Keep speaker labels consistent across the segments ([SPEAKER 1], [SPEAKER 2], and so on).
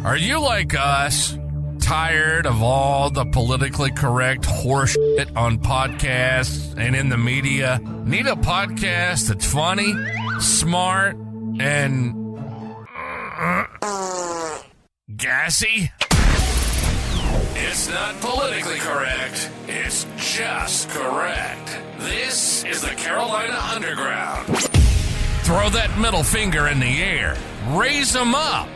[SPEAKER 1] Are you like us? Tired of all the politically correct horse shit on podcasts and in the media? Need a podcast that's funny, smart, and gassy? It's not politically correct. It's just correct. This is the Carolina Underground. Throw that middle finger in the air. Raise them up.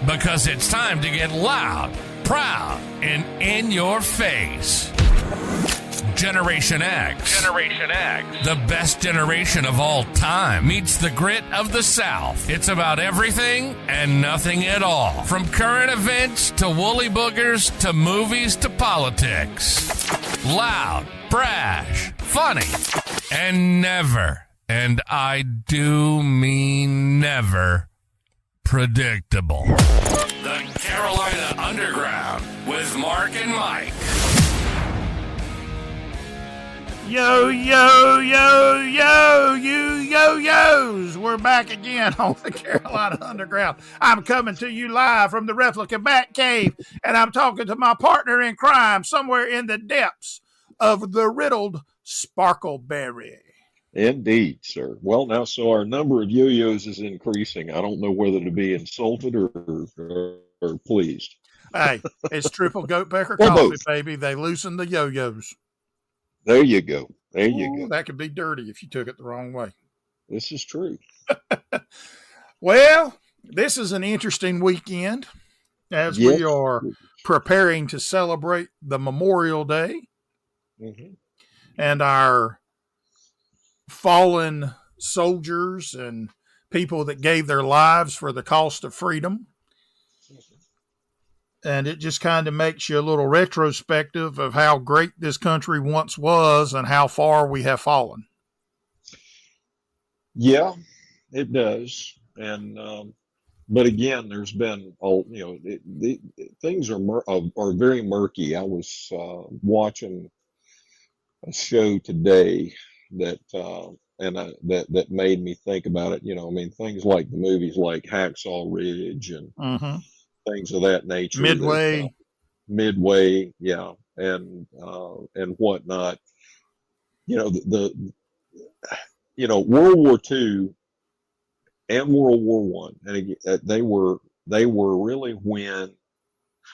[SPEAKER 1] Because it's time to get loud, proud, and in your face. Generation X. Generation X. The best generation of all time meets the grit of the South. It's about everything and nothing at all. From current events to woolly boogers to movies to politics. Loud, brash, funny, and never, and I do mean never, predictable. The Carolina Underground with Mark and Mike.
[SPEAKER 2] Yo, yo, yo, yo, you yo-yos. We're back again on the Carolina Underground. I'm coming to you live from the Replica Bat Cave, and I'm talking to my partner in crime somewhere in the depths of the riddled Sparkleberry.
[SPEAKER 3] Indeed, sir. Well, now, so our number of yo-yos is increasing. I don't know whether to be insulted or pleased.
[SPEAKER 2] Hey, it's triple goat pecker
[SPEAKER 3] Or
[SPEAKER 2] coffee,
[SPEAKER 3] both.
[SPEAKER 2] baby. They loosen the yo-yos.
[SPEAKER 3] There you go. There you go.
[SPEAKER 2] That could be dirty if you took it the wrong way.
[SPEAKER 3] This is true.
[SPEAKER 2] Well, this is an interesting weekend as we are preparing to celebrate the Memorial Day and our fallen soldiers and people that gave their lives for the cost of freedom. And it just kind of makes you a little retrospective of how great this country once was and how far we have fallen.
[SPEAKER 3] Yeah, it does. And, but again, there's been, things are very murky. I was watching a show today that that made me think about it. Things like the movies like Hacksaw Ridge and things of that nature. Midway, yeah, and whatnot. World War II and World War One, and again, they were really when.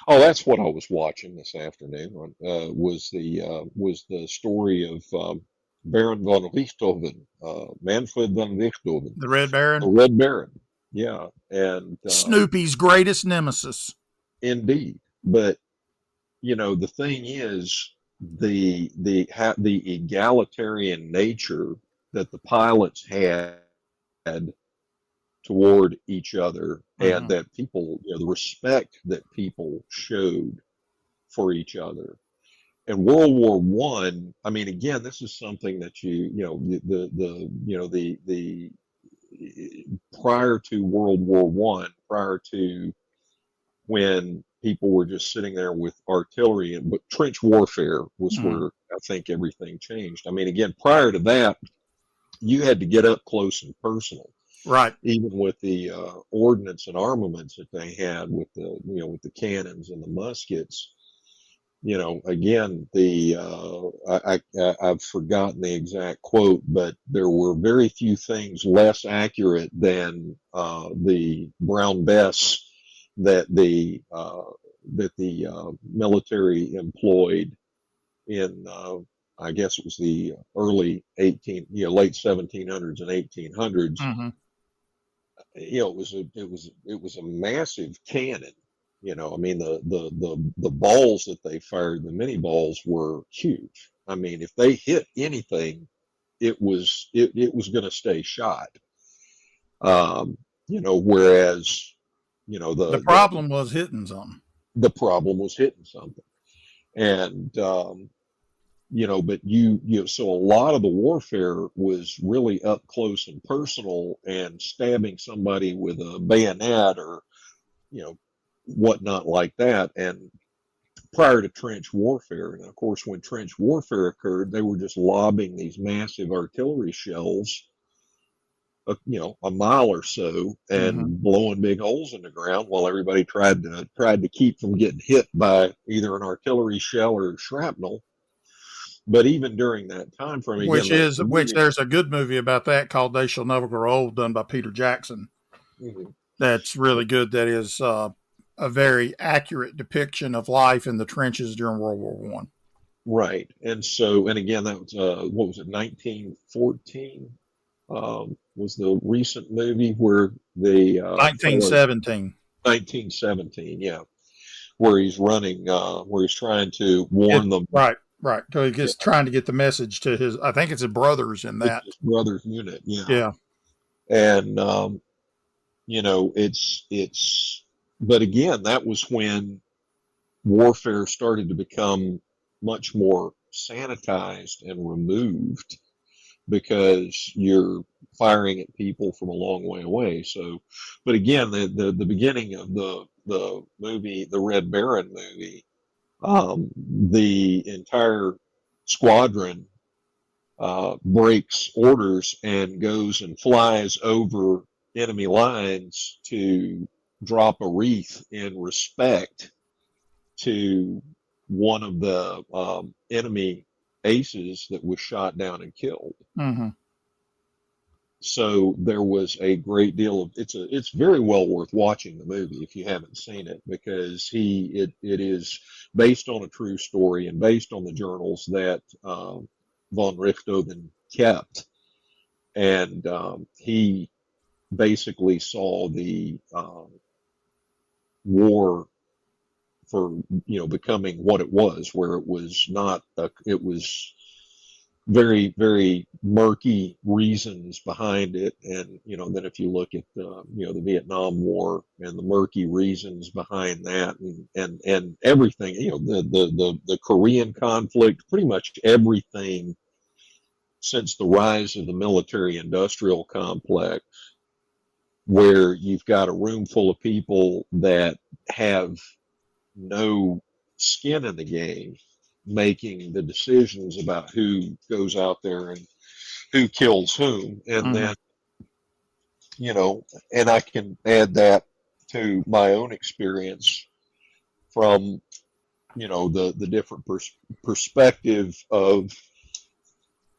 [SPEAKER 3] Oh, that's what I was watching this afternoon. Was the story of Baron von Richthofen, Manfred von Richthofen,
[SPEAKER 2] the Red Baron.
[SPEAKER 3] The Red Baron, yeah, and
[SPEAKER 2] Snoopy's greatest nemesis.
[SPEAKER 3] Indeed, but the thing is the egalitarian nature that the pilots had toward each other, and that people, the respect that people showed for each other. And World War One, again, this is something that the prior to World War One, prior to when people were just sitting there with artillery, but trench warfare was where I think everything changed. Again, prior to that, you had to get up close and personal.
[SPEAKER 2] Right. Even
[SPEAKER 3] with the ordnance and armaments that they had with the cannons and the muskets, again, I've forgotten the exact quote, but there were very few things less accurate than the brown Bess that the military employed in, I guess it was the late 1700s and 1800s. It was a massive cannon. The balls that they fired, the mini balls, were huge. If they hit anything, it was going to stay shot. Whereas,
[SPEAKER 2] the problem was hitting something.
[SPEAKER 3] The problem was hitting something, and but so a lot of the warfare was really up close and personal, and stabbing somebody with a bayonet or whatnot like that. And prior to trench warfare, and of course when trench warfare occurred, they were just lobbing these massive artillery shells a mile or so
[SPEAKER 2] Mm-hmm.
[SPEAKER 3] and blowing big holes in the ground while everybody tried to keep from getting hit by either an artillery shell or shrapnel. But even during that time frame, again, the
[SPEAKER 2] Which
[SPEAKER 3] movie.
[SPEAKER 2] there's a good movie about that called They Shall Never Grow Old, done by Peter Jackson.
[SPEAKER 3] Mhm.
[SPEAKER 2] That's really good. That is a very accurate depiction of life in the trenches during World War One.
[SPEAKER 3] Right. And again, that was, what was it, 1914? Was the recent movie where the fellow,
[SPEAKER 2] 1917.
[SPEAKER 3] 1917, yeah, where he's running, where he's trying to warn them.
[SPEAKER 2] Right, right. So he
[SPEAKER 3] Yeah,
[SPEAKER 2] gets trying to get the message to his. I think it's his brothers in
[SPEAKER 3] it's
[SPEAKER 2] that.
[SPEAKER 3] his brother's unit, yeah.
[SPEAKER 2] Yeah.
[SPEAKER 3] And, but again, that was when warfare started to become much more sanitized and removed because you're firing at people from a long way away. So, but again, the beginning of the movie, the Red Baron movie, the entire squadron breaks orders and goes and flies over enemy lines to drop a wreath in respect to one of the enemy aces that was shot down and killed.
[SPEAKER 2] Mm-hmm.
[SPEAKER 3] So there was a great deal of it's very well worth watching the movie if you haven't seen it because it is based on a true story and based on the journals that von Richthofen kept, and he basically saw the war for becoming what it was, where it was not it was very, very murky reasons behind it. And, then if you look at the Vietnam War and the murky reasons behind that and everything, the Korean conflict, pretty much everything since the rise of the military industrial complex, where you've got a room full of people that have no skin in the game making the decisions about who goes out there and who kills whom. And
[SPEAKER 2] Mm-hmm.
[SPEAKER 3] then, and I can add that to my own experience from, the different perspective of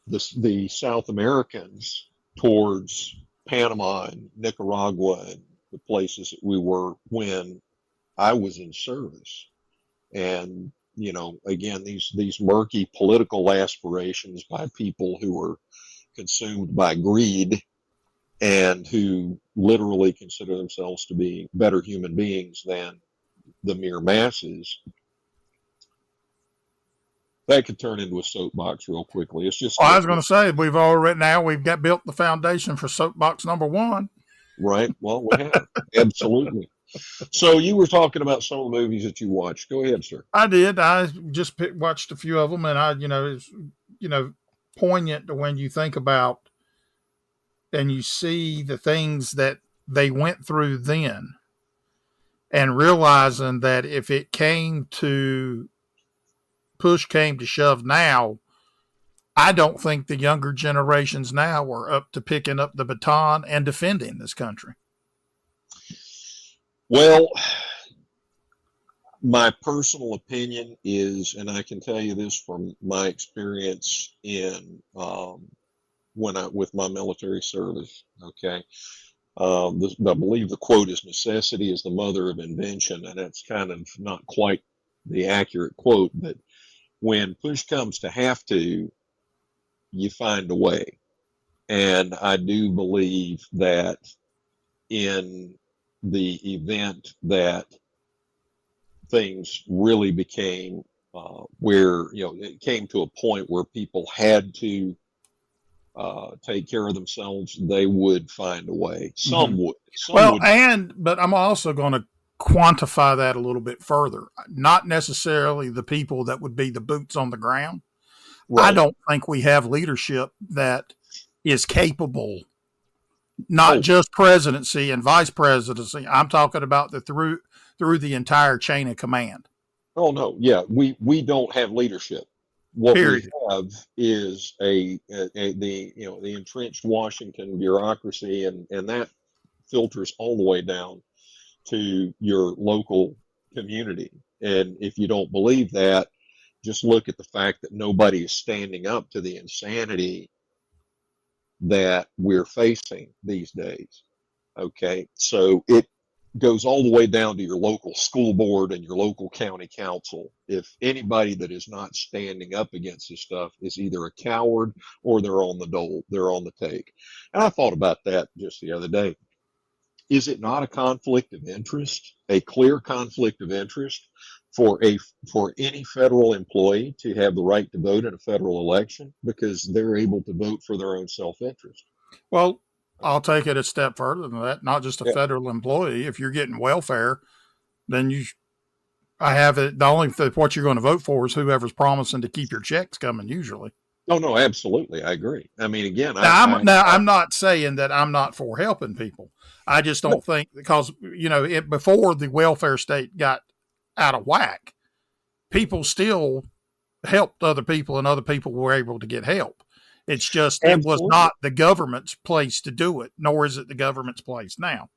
[SPEAKER 3] the South Americans towards Panama and Nicaragua and the places that we were when I was in service. And again, these murky political aspirations by people who are consumed by greed and who literally consider themselves to be better human beings than the mere masses. That could turn into a soapbox real quickly. It's just
[SPEAKER 2] Well, I was going to say we've got built the foundation for soapbox number one.
[SPEAKER 3] right. Well, we have absolutely. So you were talking about some of the movies that you watched. Go ahead, sir.
[SPEAKER 2] I did. I just watched a few of them, and it's poignant to when you think about and you see the things that they went through then, and realizing that if it came to push came to shove now, I don't think the younger generations now are up to picking up the baton and defending this country.
[SPEAKER 3] Well, my personal opinion is, and I can tell you this from my experience in with my military service. Okay, I believe the quote is "necessity is the mother of invention," and that's kind of not quite the accurate quote, but when push comes to have to, you find a way. And I do believe that in the event that things really became where it came to a point where people had to take care of themselves, they would find a way. Some
[SPEAKER 2] Mm-hmm.
[SPEAKER 3] would.
[SPEAKER 2] Well, but I'm also going to quantify that a little bit further. Not necessarily the people that would be the boots on the ground.
[SPEAKER 3] Right.
[SPEAKER 2] I don't think we have leadership that is capable, not just presidency and vice presidency. I'm talking about through the entire chain of command.
[SPEAKER 3] Oh no, yeah, we don't have leadership. what we
[SPEAKER 2] Period.
[SPEAKER 3] have is the the entrenched Washington bureaucracy, and that filters all the way down to your local community. And if you don't believe that, just look at the fact that nobody is standing up to the insanity that we're facing these days. Okay, so it goes all the way down to your local school board and your local county council. If anybody that is not standing up against this stuff is either a coward or they're on the dole, they're on the take. And I thought about that just the other day. Is it not a conflict of interest, a clear conflict of interest for any federal employee to have the right to vote in a federal election because they're able to vote for their own self-interest?
[SPEAKER 2] Well, I'll take it a step further than that. Not just a
[SPEAKER 3] Yeah.
[SPEAKER 2] federal employee. If you're getting welfare, then I have it. The only what you're going to vote for is whoever's promising to keep your checks coming. Usually.
[SPEAKER 3] Oh no, absolutely, I agree. I mean, again,
[SPEAKER 2] I'm not saying that I'm not for helping people. I just
[SPEAKER 3] no,
[SPEAKER 2] don't think because before the welfare state got out of whack, people still helped other people, and other people were able to get help. It's just it was
[SPEAKER 3] absolutely.
[SPEAKER 2] not the government's place to do it, nor is it the government's place now.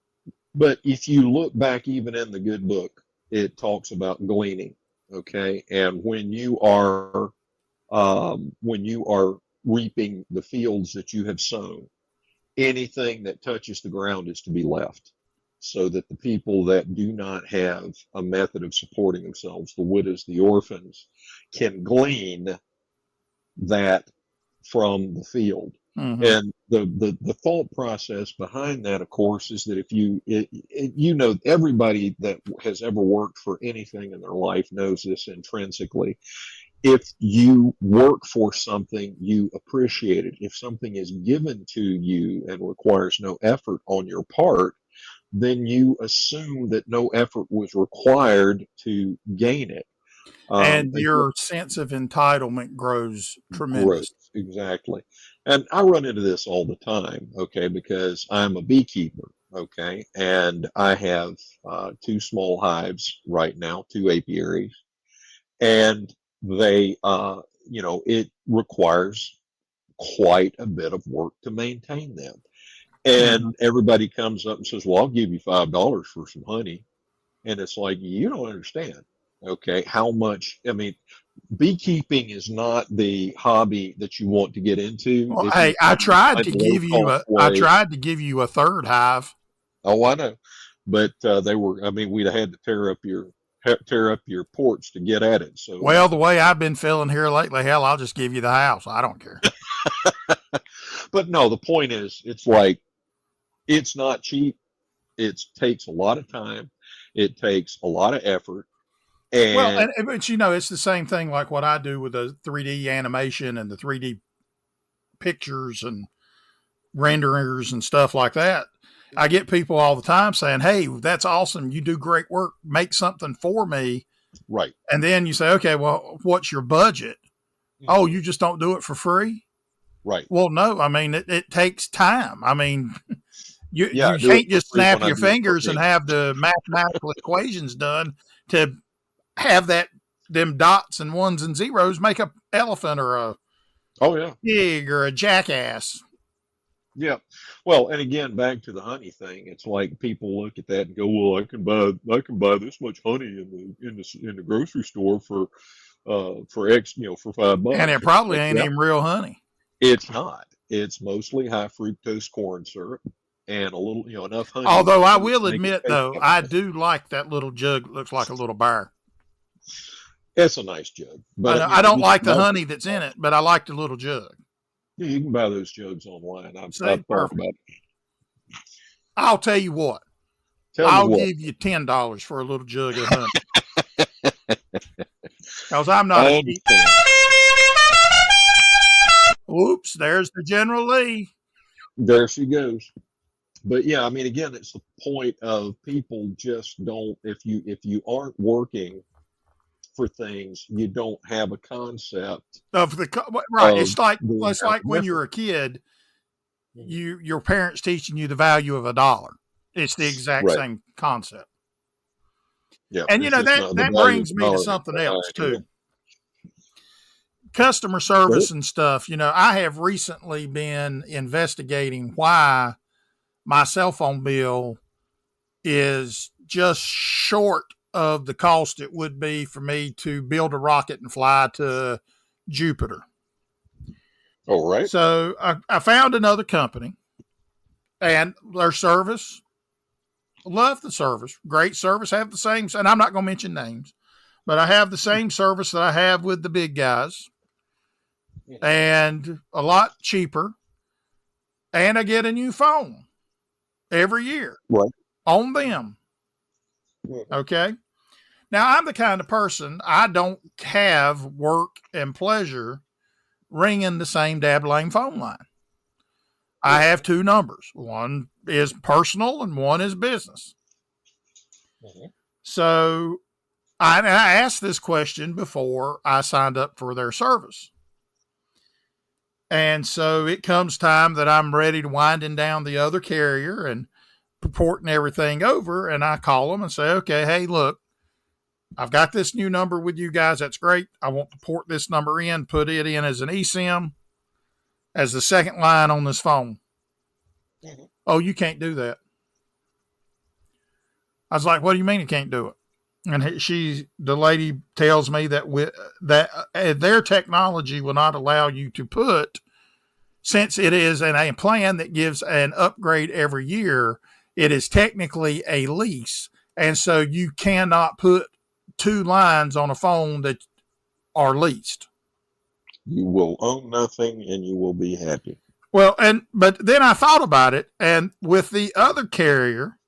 [SPEAKER 3] But if you look back, even in the good book, it talks about gleaning. Okay, and when you are reaping the fields that you have sown, anything that touches the ground is to be left, so that the people that do not have a method of supporting themselves, the widows, the orphans, can glean that from the field.
[SPEAKER 2] Mm-hmm.
[SPEAKER 3] And the thought process behind that, of course, is that if everybody that has ever worked for anything in their life knows this intrinsically. If you work for something, you appreciate it. If something is given to you and requires no effort on your part, then you assume that no effort was required to gain it.
[SPEAKER 2] And your sense of entitlement grows
[SPEAKER 3] Growth,
[SPEAKER 2] tremendous.
[SPEAKER 3] exactly. And I run into this all the time, okay, because I'm a beekeeper, okay, and I have two small hives right now, two apiaries, and it requires quite a bit of work to maintain them.
[SPEAKER 2] Mm-hmm.
[SPEAKER 3] And everybody comes up and says, well, I'll give you $5 for some honey. And it's like, you don't understand, okay, how much, I mean, beekeeping is not the hobby that you want to get into.
[SPEAKER 2] Well,
[SPEAKER 3] If you
[SPEAKER 2] hey, I tried
[SPEAKER 3] find
[SPEAKER 2] to
[SPEAKER 3] a
[SPEAKER 2] give you
[SPEAKER 3] low-cost
[SPEAKER 2] a I
[SPEAKER 3] way,
[SPEAKER 2] tried to give you a third hive.
[SPEAKER 3] oh, I know. But I mean, we'd have had to tear up your porch to get at it. So,
[SPEAKER 2] Well, the way I've been feeling here lately, hell, I'll just give you the house. I don't care.
[SPEAKER 3] but no, the point is, it's like, it's not cheap. It takes a lot of time. It takes a lot of effort.
[SPEAKER 2] Well,
[SPEAKER 3] And
[SPEAKER 2] but it's the same thing like what I do with the 3D animation and the 3D pictures and renderers and stuff like that. I get people all the time saying, "Hey, that's awesome. You do great work. Make something for me."
[SPEAKER 3] right.
[SPEAKER 2] And then you say, "Okay, well, what's your budget?" Oh, you just don't do it for free?
[SPEAKER 3] Right.
[SPEAKER 2] Well, no. I mean, it takes time. I mean,
[SPEAKER 3] Yeah, I
[SPEAKER 2] you
[SPEAKER 3] do it
[SPEAKER 2] can't
[SPEAKER 3] for
[SPEAKER 2] just
[SPEAKER 3] free
[SPEAKER 2] snap
[SPEAKER 3] when I
[SPEAKER 2] your
[SPEAKER 3] do it for
[SPEAKER 2] fingers and
[SPEAKER 3] me.
[SPEAKER 2] have the mathematical equations done to have them dots and ones and zeros make a elephant or a
[SPEAKER 3] Oh yeah.
[SPEAKER 2] pig or a jackass.
[SPEAKER 3] Yeah. Well, and again, back to the honey thing. It's like people look at that and go, "Well, I can buy this much honey in the grocery store for X, for five
[SPEAKER 2] And it
[SPEAKER 3] bucks." It's
[SPEAKER 2] probably
[SPEAKER 3] like,
[SPEAKER 2] ain't
[SPEAKER 3] yeah,
[SPEAKER 2] even real honey.
[SPEAKER 3] it's not. It's mostly high fructose corn syrup and a little, enough honey
[SPEAKER 2] Although I
[SPEAKER 3] to
[SPEAKER 2] will
[SPEAKER 3] make it
[SPEAKER 2] admit,
[SPEAKER 3] taste
[SPEAKER 2] though, I
[SPEAKER 3] appetizing.
[SPEAKER 2] do like that little jug that looks like a little bear.
[SPEAKER 3] It's a nice jug,
[SPEAKER 2] I
[SPEAKER 3] but
[SPEAKER 2] know I don't
[SPEAKER 3] you can
[SPEAKER 2] like the
[SPEAKER 3] buy
[SPEAKER 2] honey that's in it, but I like the little jug.
[SPEAKER 3] yeah, you can buy those jugs online.
[SPEAKER 2] See,
[SPEAKER 3] I've thought
[SPEAKER 2] perfect.
[SPEAKER 3] about it.
[SPEAKER 2] I'll tell you what.
[SPEAKER 3] Tell me
[SPEAKER 2] I'll
[SPEAKER 3] what.
[SPEAKER 2] give you $10 for a little jug of honey because I'm not a
[SPEAKER 3] I
[SPEAKER 2] cheap.
[SPEAKER 3] understand.
[SPEAKER 2] Oops, there's the General Lee.
[SPEAKER 3] There she goes. But yeah, I mean, again, it's the point of people just don't. If you aren't working for things, you don't have a concept
[SPEAKER 2] Of the right.
[SPEAKER 3] of the
[SPEAKER 2] It's
[SPEAKER 3] amount
[SPEAKER 2] like
[SPEAKER 3] of
[SPEAKER 2] when
[SPEAKER 3] effort.
[SPEAKER 2] you're a kid,
[SPEAKER 3] Mhm.
[SPEAKER 2] your parents teaching you the value of a dollar. It's the exact
[SPEAKER 3] Right.
[SPEAKER 2] same concept.
[SPEAKER 3] Yeah.
[SPEAKER 2] And
[SPEAKER 3] It's just not the
[SPEAKER 2] that
[SPEAKER 3] value of
[SPEAKER 2] brings
[SPEAKER 3] the
[SPEAKER 2] me to
[SPEAKER 3] dollar makes
[SPEAKER 2] something
[SPEAKER 3] it high
[SPEAKER 2] else
[SPEAKER 3] anyway.
[SPEAKER 2] too. customer service and stuff, I have recently been investigating why my cell phone bill is just short of the cost it would be for me to build a rocket and fly to Jupiter.
[SPEAKER 3] All right.
[SPEAKER 2] So I found another company, and their service, love the service, great service, have the same, and I'm not going to mention names, but I have the same service that I have with the big guys, and a lot cheaper, and I get a new phone every year on them. Okay. Now, I'm the kind of person, I don't have work and pleasure ringing the same lame phone line. I have two numbers. One is personal and one is business. So I asked this question before I signed up for their service. And so it comes time that I'm ready to winding down the other carrier and purporting everything over. And I call them and say, okay, hey, look, I've got this new number with you guys. That's great. I want to port this number in, put it in as an eSIM, as the second line on this phone. Oh, you can't do that. I was like, what do you mean you can't do it? And the lady tells me that their technology will not allow you to put, since it is in a plan that gives an upgrade every year, it is technically a lease. And so you cannot put two lines on a phone that are leased.
[SPEAKER 3] You will own nothing and you will be happy.
[SPEAKER 2] Well, but then I thought about it, and with the other carrier,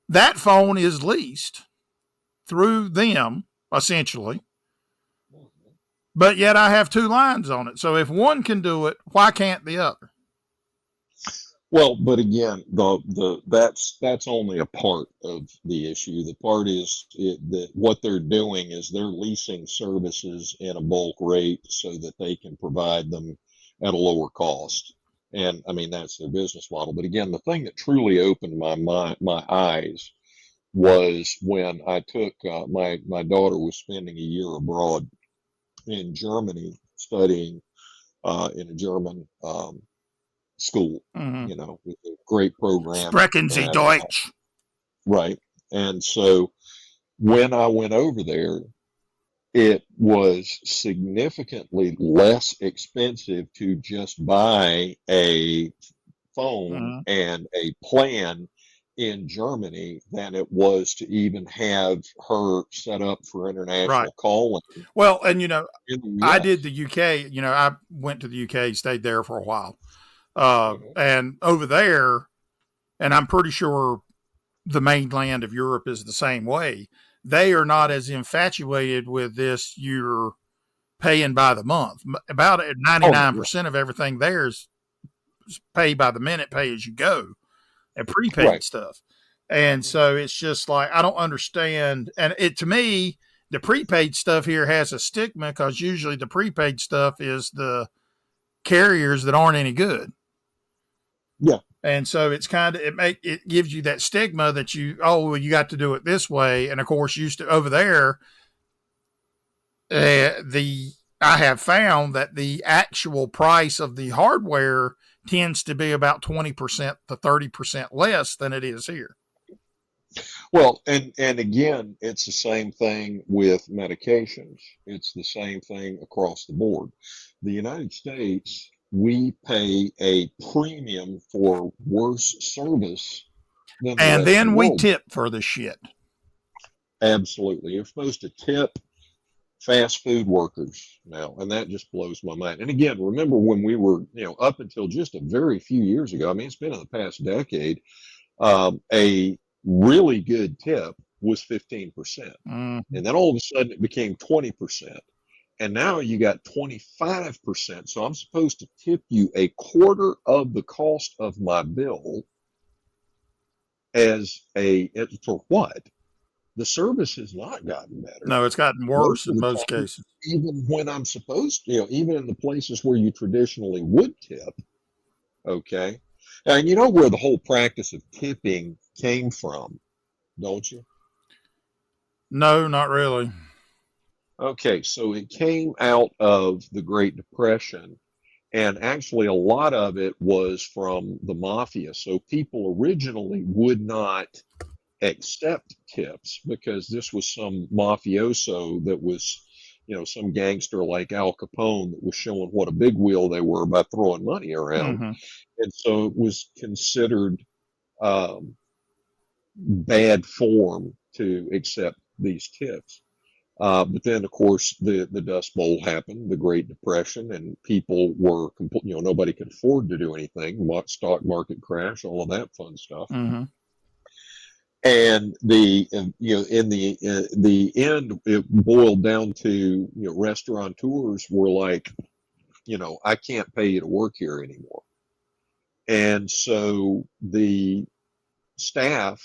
[SPEAKER 2] that phone is leased through them, essentially. But yet I have two lines on it. So if one can do it, why can't the other?
[SPEAKER 3] Well, but again, that's only a part of the issue. The part is that what they're doing is they're leasing services in a bulk rate so that they can provide them at a lower cost. And I mean, that's their business model. But again, the thing that truly opened my eyes was when I took my daughter was spending a year abroad in Germany studying in a German school, with a great program.
[SPEAKER 2] Sprechen Sie Deutsch.
[SPEAKER 3] Right. And so when I went over there, it was significantly less expensive to just buy a phone and a plan in Germany than it was to even have her set up for international calling.
[SPEAKER 2] Well, and I did the UK, I went to the UK, stayed there for a while. And over there, and I'm pretty sure the mainland of Europe is the same way, they are not as infatuated with this, you're paying by the month. About 99% of everything there is pay by the minute, pay as you go, and prepaid stuff. And so it's just like, I don't understand. And to me, the prepaid stuff here has a stigma because usually the prepaid stuff is the carriers that aren't any good.
[SPEAKER 3] Yeah.
[SPEAKER 2] And so it's kind of, it gives you that stigma that you got to do it this way. And of course, over there, I have found that the actual price of the hardware tends to be about 20% to 30% less than it is here.
[SPEAKER 3] Well, and again, it's the same thing with medications. It's the same thing across the board. The United States, we pay a premium for worse service than the
[SPEAKER 2] and
[SPEAKER 3] rest
[SPEAKER 2] then
[SPEAKER 3] of the
[SPEAKER 2] we
[SPEAKER 3] world.
[SPEAKER 2] Tip for the shit.
[SPEAKER 3] Absolutely. You're supposed to tip fast food workers now, and that just blows my mind. And again, remember when we were, up until just a very few years ago, I mean, it's been in the past decade, a really good tip was 15%. And then all of a sudden it became 20%. And now you got 25%. So I'm supposed to tip you a quarter of the cost of my bill for what? The service has not gotten better.
[SPEAKER 2] No, it's gotten worse in most cases.
[SPEAKER 3] Even when I'm supposed to, even in the places where you traditionally would tip. Okay. And you know where the whole practice of tipping came from, don't you?
[SPEAKER 2] No, not really.
[SPEAKER 3] Okay, so it came out of the Great Depression, and actually a lot of it was from the mafia. So people originally would not accept tips because this was some mafioso that was, some gangster like Al Capone that was showing what a big wheel they were by throwing money around.
[SPEAKER 2] Mm-hmm.
[SPEAKER 3] And so it was considered um, bad form to accept these tips. But then, of course, the Dust Bowl happened, the Great Depression, and people were, nobody could afford to do anything. Stock market crash, all of that fun stuff.
[SPEAKER 2] Mm-hmm.
[SPEAKER 3] And in the end, it boiled down to, restaurateurs were like, I can't pay you to work here anymore. And so the staff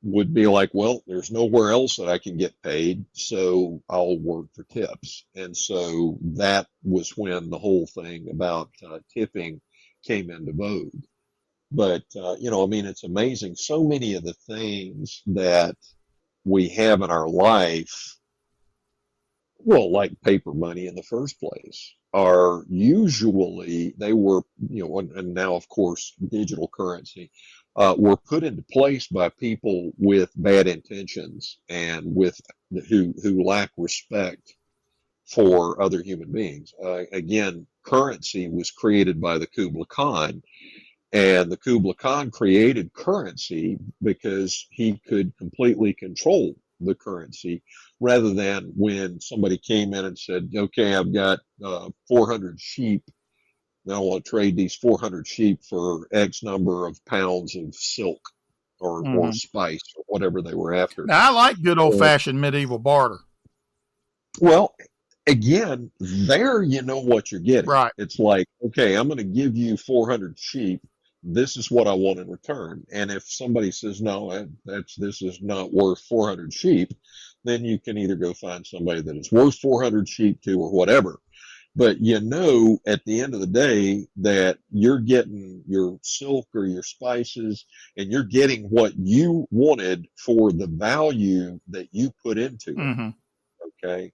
[SPEAKER 3] would be like, well, there's nowhere else that I can get paid, so I'll work for tips. And so that was when the whole thing about tipping came into vogue. But, I mean, it's amazing. So many of the things that we have in our life, well, like paper money in the first place, are usually, they were, and now, of course, digital currency, were put into place by people with bad intentions and who lack respect for other human beings. Again, currency was created by the Kublai Khan, and the Kublai Khan created currency because he could completely control the currency rather than when somebody came in and said, okay, I've got 400 sheep. Now I want to trade these 400 sheep for X number of pounds of silk or
[SPEAKER 2] Mm-hmm.
[SPEAKER 3] spice or whatever they were after.
[SPEAKER 2] Now, I like good old
[SPEAKER 3] Uh,
[SPEAKER 2] fashioned medieval barter.
[SPEAKER 3] well, again, there you know what you're getting.
[SPEAKER 2] Right.
[SPEAKER 3] It's like, okay, I'm going to give you 400 sheep. This is what I want in return. And if somebody says, no, this is not worth 400 sheep, then you can either go find somebody that is worth 400 sheep to or whatever. But at the end of the day that you're getting your silk or your spices and you're getting what you wanted for the value that you put into it.
[SPEAKER 2] Mm-hmm.
[SPEAKER 3] Okay.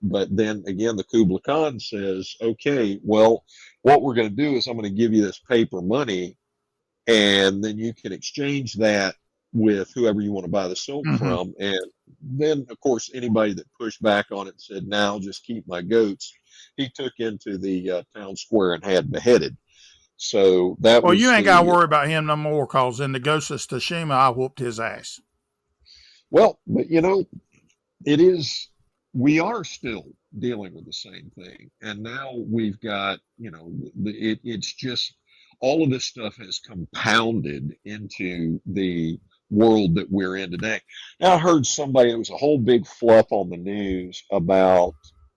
[SPEAKER 3] But then again, the Kublai Khan says, okay, well, what we're going to do is I'm going to give you this paper money, and then you can exchange that with whoever you want to buy the silk
[SPEAKER 2] Mm-hmm.
[SPEAKER 3] from. And then, of course, anybody that pushed back on it and said, now I'll just keep my goats, he took into the town square and had beheaded. So that
[SPEAKER 2] Well, you
[SPEAKER 3] was
[SPEAKER 2] ain't got to
[SPEAKER 3] the,
[SPEAKER 2] worry about him no more because in the Ghost of Tsushima, I whooped his ass.
[SPEAKER 3] well, but it is, we are still dealing with the same thing. And now we've got, it's just all of this stuff has compounded into the world that we're in today. Now, I heard somebody, it was a whole big fluff on the news about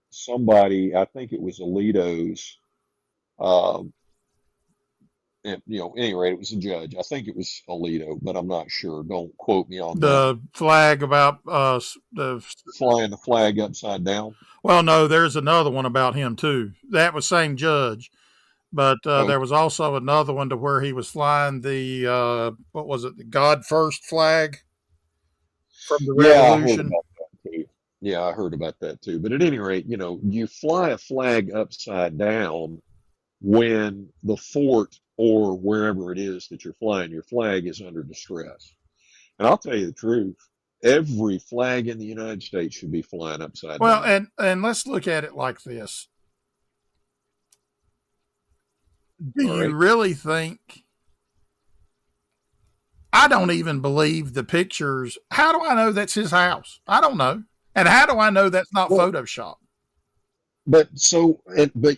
[SPEAKER 3] somebody, I think it was Alito's, um, any rate, it was a judge. I think it was Alito, but I'm not sure. Don't quote me on that.
[SPEAKER 2] The flag about the.
[SPEAKER 3] Flying the flag upside down.
[SPEAKER 2] Well, no, there's another one about him too. That was same judge, but
[SPEAKER 3] Oh,
[SPEAKER 2] there was also another one to where he was flying the what was it, the God First flag from the
[SPEAKER 3] yeah, I heard
[SPEAKER 2] Revolution.
[SPEAKER 3] about that too. Yeah, I heard about that too. But at any rate, you fly a flag upside down when the fort or wherever it is that you're flying your flag is under distress. And I'll tell you the truth, every flag in the United States should be flying upside
[SPEAKER 2] Well,
[SPEAKER 3] down.
[SPEAKER 2] and let's look at it like this: do
[SPEAKER 3] All
[SPEAKER 2] you
[SPEAKER 3] right.
[SPEAKER 2] really think? I don't even believe the pictures. How do I know that's his house? I don't know. And how do I know that's not
[SPEAKER 3] Well,
[SPEAKER 2] Photoshop?
[SPEAKER 3] but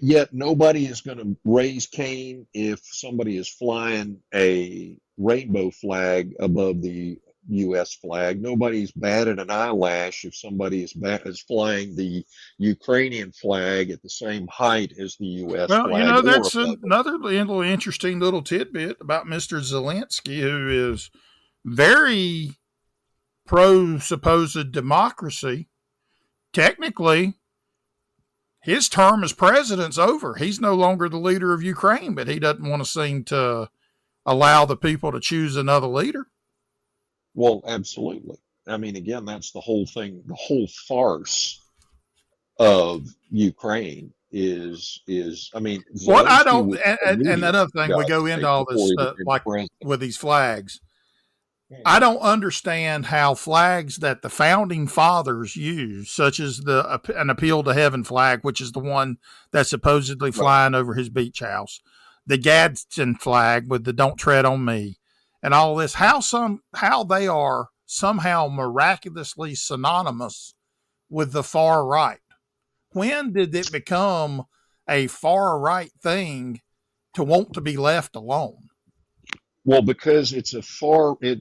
[SPEAKER 3] yet nobody is going to raise Cain if somebody is flying a rainbow flag above the U.S. flag. Nobody's batted an eyelash if somebody is flying the Ukrainian flag at the same height as the U.S.
[SPEAKER 2] Well,
[SPEAKER 3] flag or
[SPEAKER 2] that's
[SPEAKER 3] above it.
[SPEAKER 2] another little interesting little tidbit about Mr. Zelensky, who is very pro supposed democracy. Technically, his term as president's over. He's no longer the leader of Ukraine, but he doesn't want to seem to allow the people to choose another leader.
[SPEAKER 3] Well, absolutely. I mean, again, that's the whole thing, the whole farce of Ukraine is I mean,
[SPEAKER 2] What I
[SPEAKER 3] Zelensky
[SPEAKER 2] don't,
[SPEAKER 3] was
[SPEAKER 2] and
[SPEAKER 3] immediate,
[SPEAKER 2] another
[SPEAKER 3] for
[SPEAKER 2] thing, we
[SPEAKER 3] God's
[SPEAKER 2] go into
[SPEAKER 3] sake,
[SPEAKER 2] all
[SPEAKER 3] before
[SPEAKER 2] this
[SPEAKER 3] he
[SPEAKER 2] stuff,
[SPEAKER 3] became
[SPEAKER 2] like
[SPEAKER 3] president.
[SPEAKER 2] with these flags. I
[SPEAKER 3] Mhm.
[SPEAKER 2] don't understand how flags that the founding fathers used, such as an appeal to heaven flag, which is the one that's supposedly
[SPEAKER 3] Right.
[SPEAKER 2] flying over his beach house, the Gadsden flag with the "Don't tread on me," and all this, how they are somehow miraculously synonymous with the far right. When did it become a far right thing to want to be left alone?
[SPEAKER 3] Well, because it's a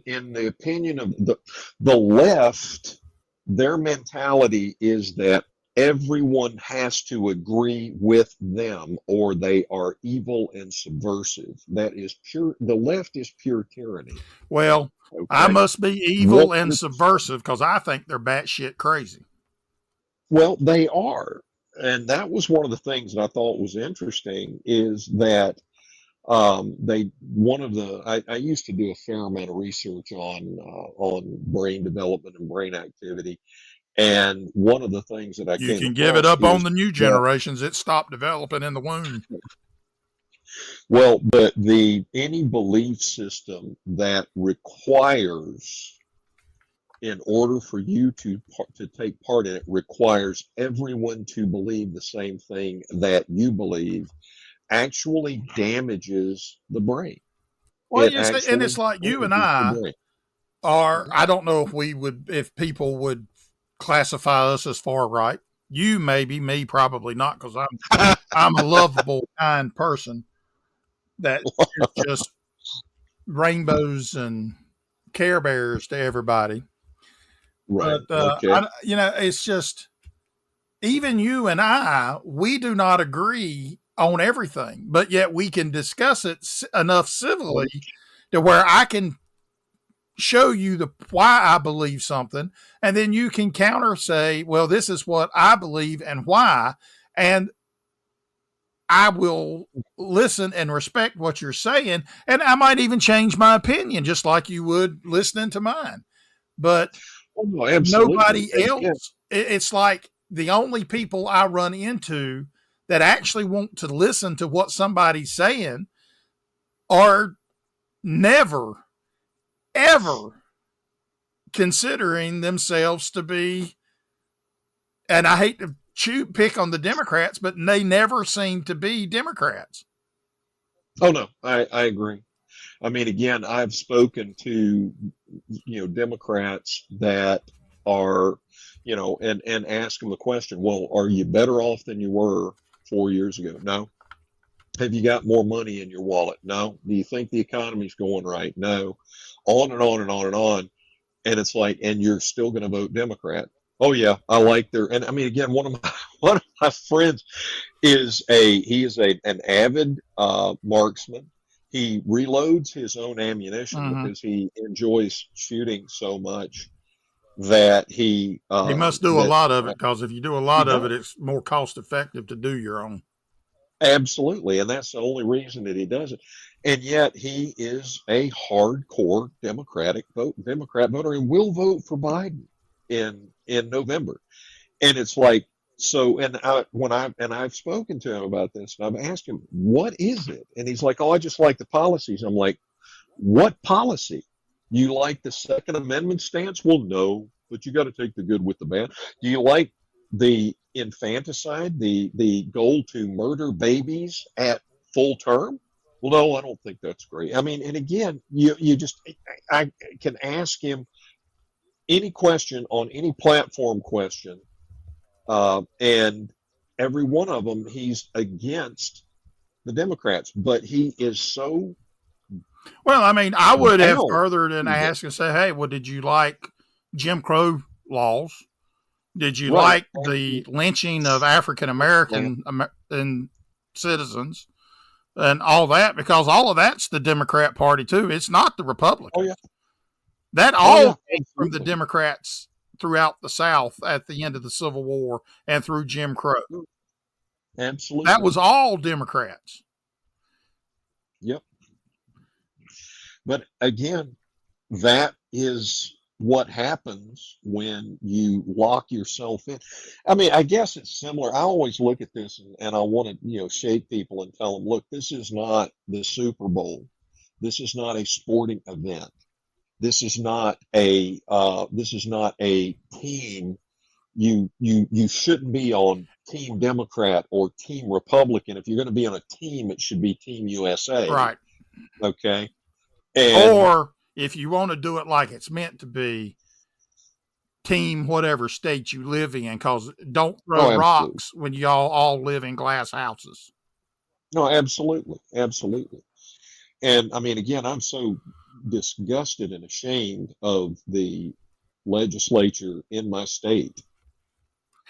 [SPEAKER 3] in the opinion of the left, their mentality is that everyone has to agree with them or they are evil and subversive. That is pure. The left is pure tyranny.
[SPEAKER 2] Well, I
[SPEAKER 3] Okay.
[SPEAKER 2] must be evil and
[SPEAKER 3] 100%.
[SPEAKER 2] subversive because I think they're batshit crazy.
[SPEAKER 3] Well, they are. And that was one of the things that I thought was interesting is that they one of the I used to do a fair amount of research on brain development and brain activity, and one of the things that I
[SPEAKER 2] You
[SPEAKER 3] came
[SPEAKER 2] can give it
[SPEAKER 3] across
[SPEAKER 2] up on
[SPEAKER 3] is
[SPEAKER 2] the new
[SPEAKER 3] that
[SPEAKER 2] generations. It stopped developing in the womb.
[SPEAKER 3] well, but the any belief system that requires in order for you to take part in it requires everyone to believe the same thing that you believe actually damages the brain.
[SPEAKER 2] Well,
[SPEAKER 3] It
[SPEAKER 2] you say, and it's
[SPEAKER 3] actually
[SPEAKER 2] like you and
[SPEAKER 3] damages the
[SPEAKER 2] I
[SPEAKER 3] brain.
[SPEAKER 2] are. I don't know if we would, if people would classify us as far right. You maybe, me probably not, because I'm a lovable, kind person that is just rainbows and Care Bears to everybody. But
[SPEAKER 3] Right. Okay.
[SPEAKER 2] it's just even you and I, we do not agree on everything, but yet we can discuss it enough
[SPEAKER 3] Oh,
[SPEAKER 2] civilly to where I can show you the why I believe something, and then you can counter say, "Well, this is what I believe and why," and I will listen and respect what you're saying, and I might even change my opinion, just like you would listening to mine. But
[SPEAKER 3] oh, no, absolutely.
[SPEAKER 2] nobody
[SPEAKER 3] Again,
[SPEAKER 2] else. It's like the only people I run into that actually want to listen to what somebody's saying are never, ever considering themselves to be, and I hate to pick on the Democrats, but they never seem to be Democrats.
[SPEAKER 3] oh no, I agree. I mean, again, I've spoken to, Democrats that are, and ask them the question, well, are you better off than you were 4 years ago? No. Have you got more money in your wallet? No. Do you think the economy's going right? No. On and on and on and on. And it's like, and you're still going to vote Democrat. Oh yeah, I like their, and I mean, again, one of my one of my friends he is an avid marksman. He reloads his own ammunition
[SPEAKER 2] Mm-hmm.
[SPEAKER 3] because he enjoys shooting so much that
[SPEAKER 2] He must do a lot of it because if you do a
[SPEAKER 3] he
[SPEAKER 2] lot of
[SPEAKER 3] does.
[SPEAKER 2] it, it's more cost effective to do your own.
[SPEAKER 3] Absolutely, and that's the only reason that he does it. And yet he is a hardcore Democrat voter, and will vote for Biden in November. And it's like so. And I've spoken to him about this, and I've asked him, "What is it?" And he's like, "Oh, I just like the policies." I'm like, "What policy? You like the Second Amendment stance?" Well, no, but you got to take the good with the bad. Do you like the infanticide, the goal to murder babies at full term? Well, no, I don't think that's great. I mean, and again, you just I can ask him any question on any platform question, and every one of them he's against the Democrats, but he is so
[SPEAKER 2] Well, I mean, I would have
[SPEAKER 3] bound
[SPEAKER 2] further than
[SPEAKER 3] to them.
[SPEAKER 2] ask and say, "Hey, well, did you like Jim Crow laws? Did you
[SPEAKER 3] Right.
[SPEAKER 2] like the lynching of African American and citizens and all that?" Because all of that's the Democrat Party too. It's not the
[SPEAKER 3] Oh yeah.
[SPEAKER 2] Republicans. That
[SPEAKER 3] Oh
[SPEAKER 2] all
[SPEAKER 3] yeah.
[SPEAKER 2] came from the
[SPEAKER 3] Absolutely.
[SPEAKER 2] Democrats throughout the South at the end of the Civil War and through Jim Crow. That
[SPEAKER 3] Absolutely.
[SPEAKER 2] was all Democrats.
[SPEAKER 3] Yep. But again, that is what happens when you lock yourself in. I mean, I guess it's similar. I always look at this and I want to, shake people and tell them, look, this is not the Super Bowl. This is not a sporting event. This is not a team. You shouldn't be on Team Democrat or Team Republican. If you're going to be on a team, it should be Team USA.
[SPEAKER 2] Right.
[SPEAKER 3] Okay. And
[SPEAKER 2] or if you want to do it like it's meant to be, team whatever state you live in, because don't throw rocks when y'all all live in glass houses.
[SPEAKER 3] No, absolutely. Absolutely. And I mean, again, I'm so disgusted and ashamed of the legislature in my state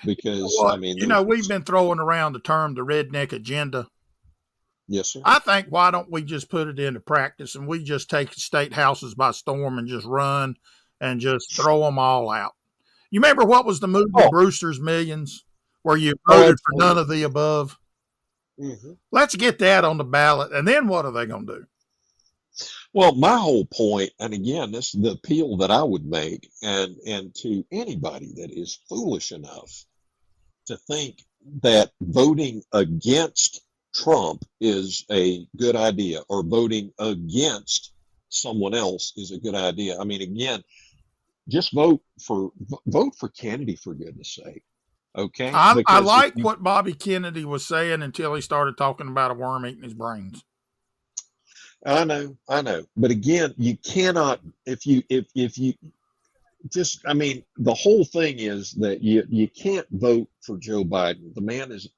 [SPEAKER 3] because,
[SPEAKER 2] well, we've been throwing around the term the redneck agenda.
[SPEAKER 3] Yes, sir.
[SPEAKER 2] I think, why don't we just put it into practice and we just take state houses by storm and just run and just throw them all out? You remember what was the movie Brewster's Millions, where you voted for none of the above?
[SPEAKER 3] Mm-hmm.
[SPEAKER 2] Let's get that on the ballot, and then what are they going to do?
[SPEAKER 3] Well, my whole point, and again, this is the appeal that I would make, and to anybody that is foolish enough to think that voting against Trump is a good idea, or voting against someone else is a good idea. I mean, again, just vote for Kennedy, for goodness sake. Okay.
[SPEAKER 2] I like what Bobby Kennedy was saying until he started talking about a worm eating his brains.
[SPEAKER 3] I know. But again, you cannot, if you just, I mean, the whole thing is that you can't vote for Joe Biden. The man is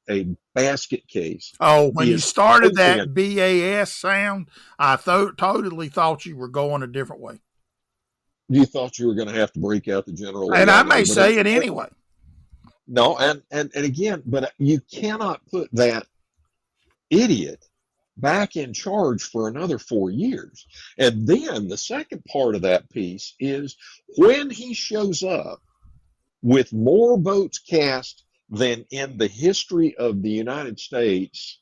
[SPEAKER 3] a basket case.
[SPEAKER 2] Oh, when you started that BAS sound, I totally thought you were going a different way.
[SPEAKER 3] You thought you were going to have to break out the general.
[SPEAKER 2] And I may say it anyway.
[SPEAKER 3] No, and again, but you cannot put that idiot back in charge for another 4 years. And then the second part of that piece is when he shows up with more votes cast than in the history of the United States,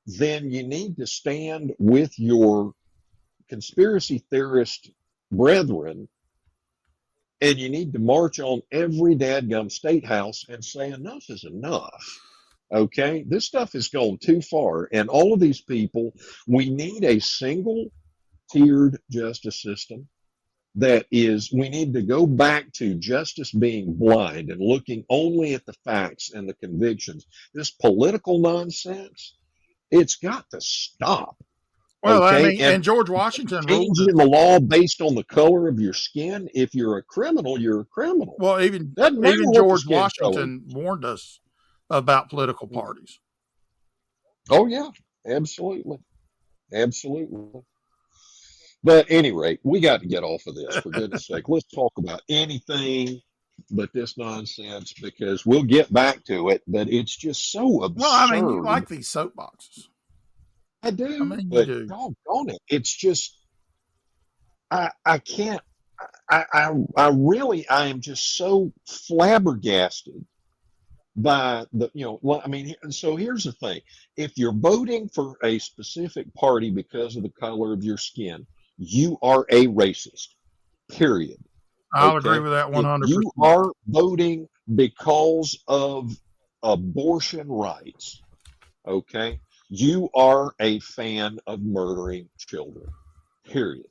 [SPEAKER 3] then you need to stand with your conspiracy theorist brethren, and you need to march on every dadgum state house and say enough is enough. Okay, this stuff has gone too far, and all of these people, we need a single tiered justice system. We need to go back to justice being blind and looking only at the facts and the convictions. This political nonsense, it's got to stop.
[SPEAKER 2] Well, okay? I mean, and George Washington
[SPEAKER 3] changing the law based on the color of your skin. If you're a criminal, you're a criminal.
[SPEAKER 2] Well, even George Washington warned us about political parties.
[SPEAKER 3] Oh yeah, absolutely. But at any rate, we got to get off of this, for goodness sake. Let's talk about anything but this nonsense, because we'll get back to it, but it's just so absurd.
[SPEAKER 2] Well, I mean, you like these soapboxes.
[SPEAKER 3] I do.
[SPEAKER 2] I mean,
[SPEAKER 3] but
[SPEAKER 2] you do.
[SPEAKER 3] Doggone it. It's just, I can't, I am just so flabbergasted by I mean, so here's the thing. If you're voting for a specific party because of the color of your skin, you are a racist, period.
[SPEAKER 2] I'll agree with that 100%.
[SPEAKER 3] If you are voting because of abortion rights, okay, you are a fan of murdering children, period.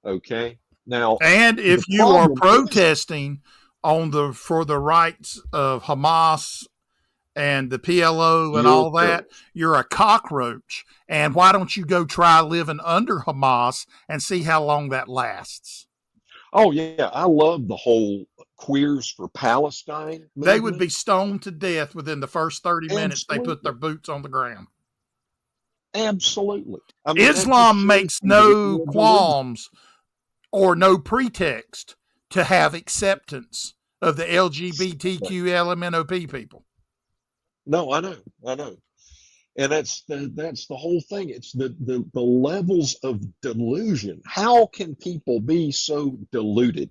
[SPEAKER 3] Okay? Now,
[SPEAKER 2] and if you are protesting for the rights of Hamas and the PLO and all that, you're a cockroach. And why don't you go try living under Hamas and see how long that lasts?
[SPEAKER 3] Oh, yeah. I love the whole Queers for Palestine movement.
[SPEAKER 2] They would be stoned to death within the first 30 minutes they put their boots on the ground.
[SPEAKER 3] Absolutely.
[SPEAKER 2] I mean, Islam makes no qualms or no pretext to have acceptance of the LGBTQ LMNOP people.
[SPEAKER 3] No, I know. And that's the whole thing. It's the levels of delusion. How can people be so deluded?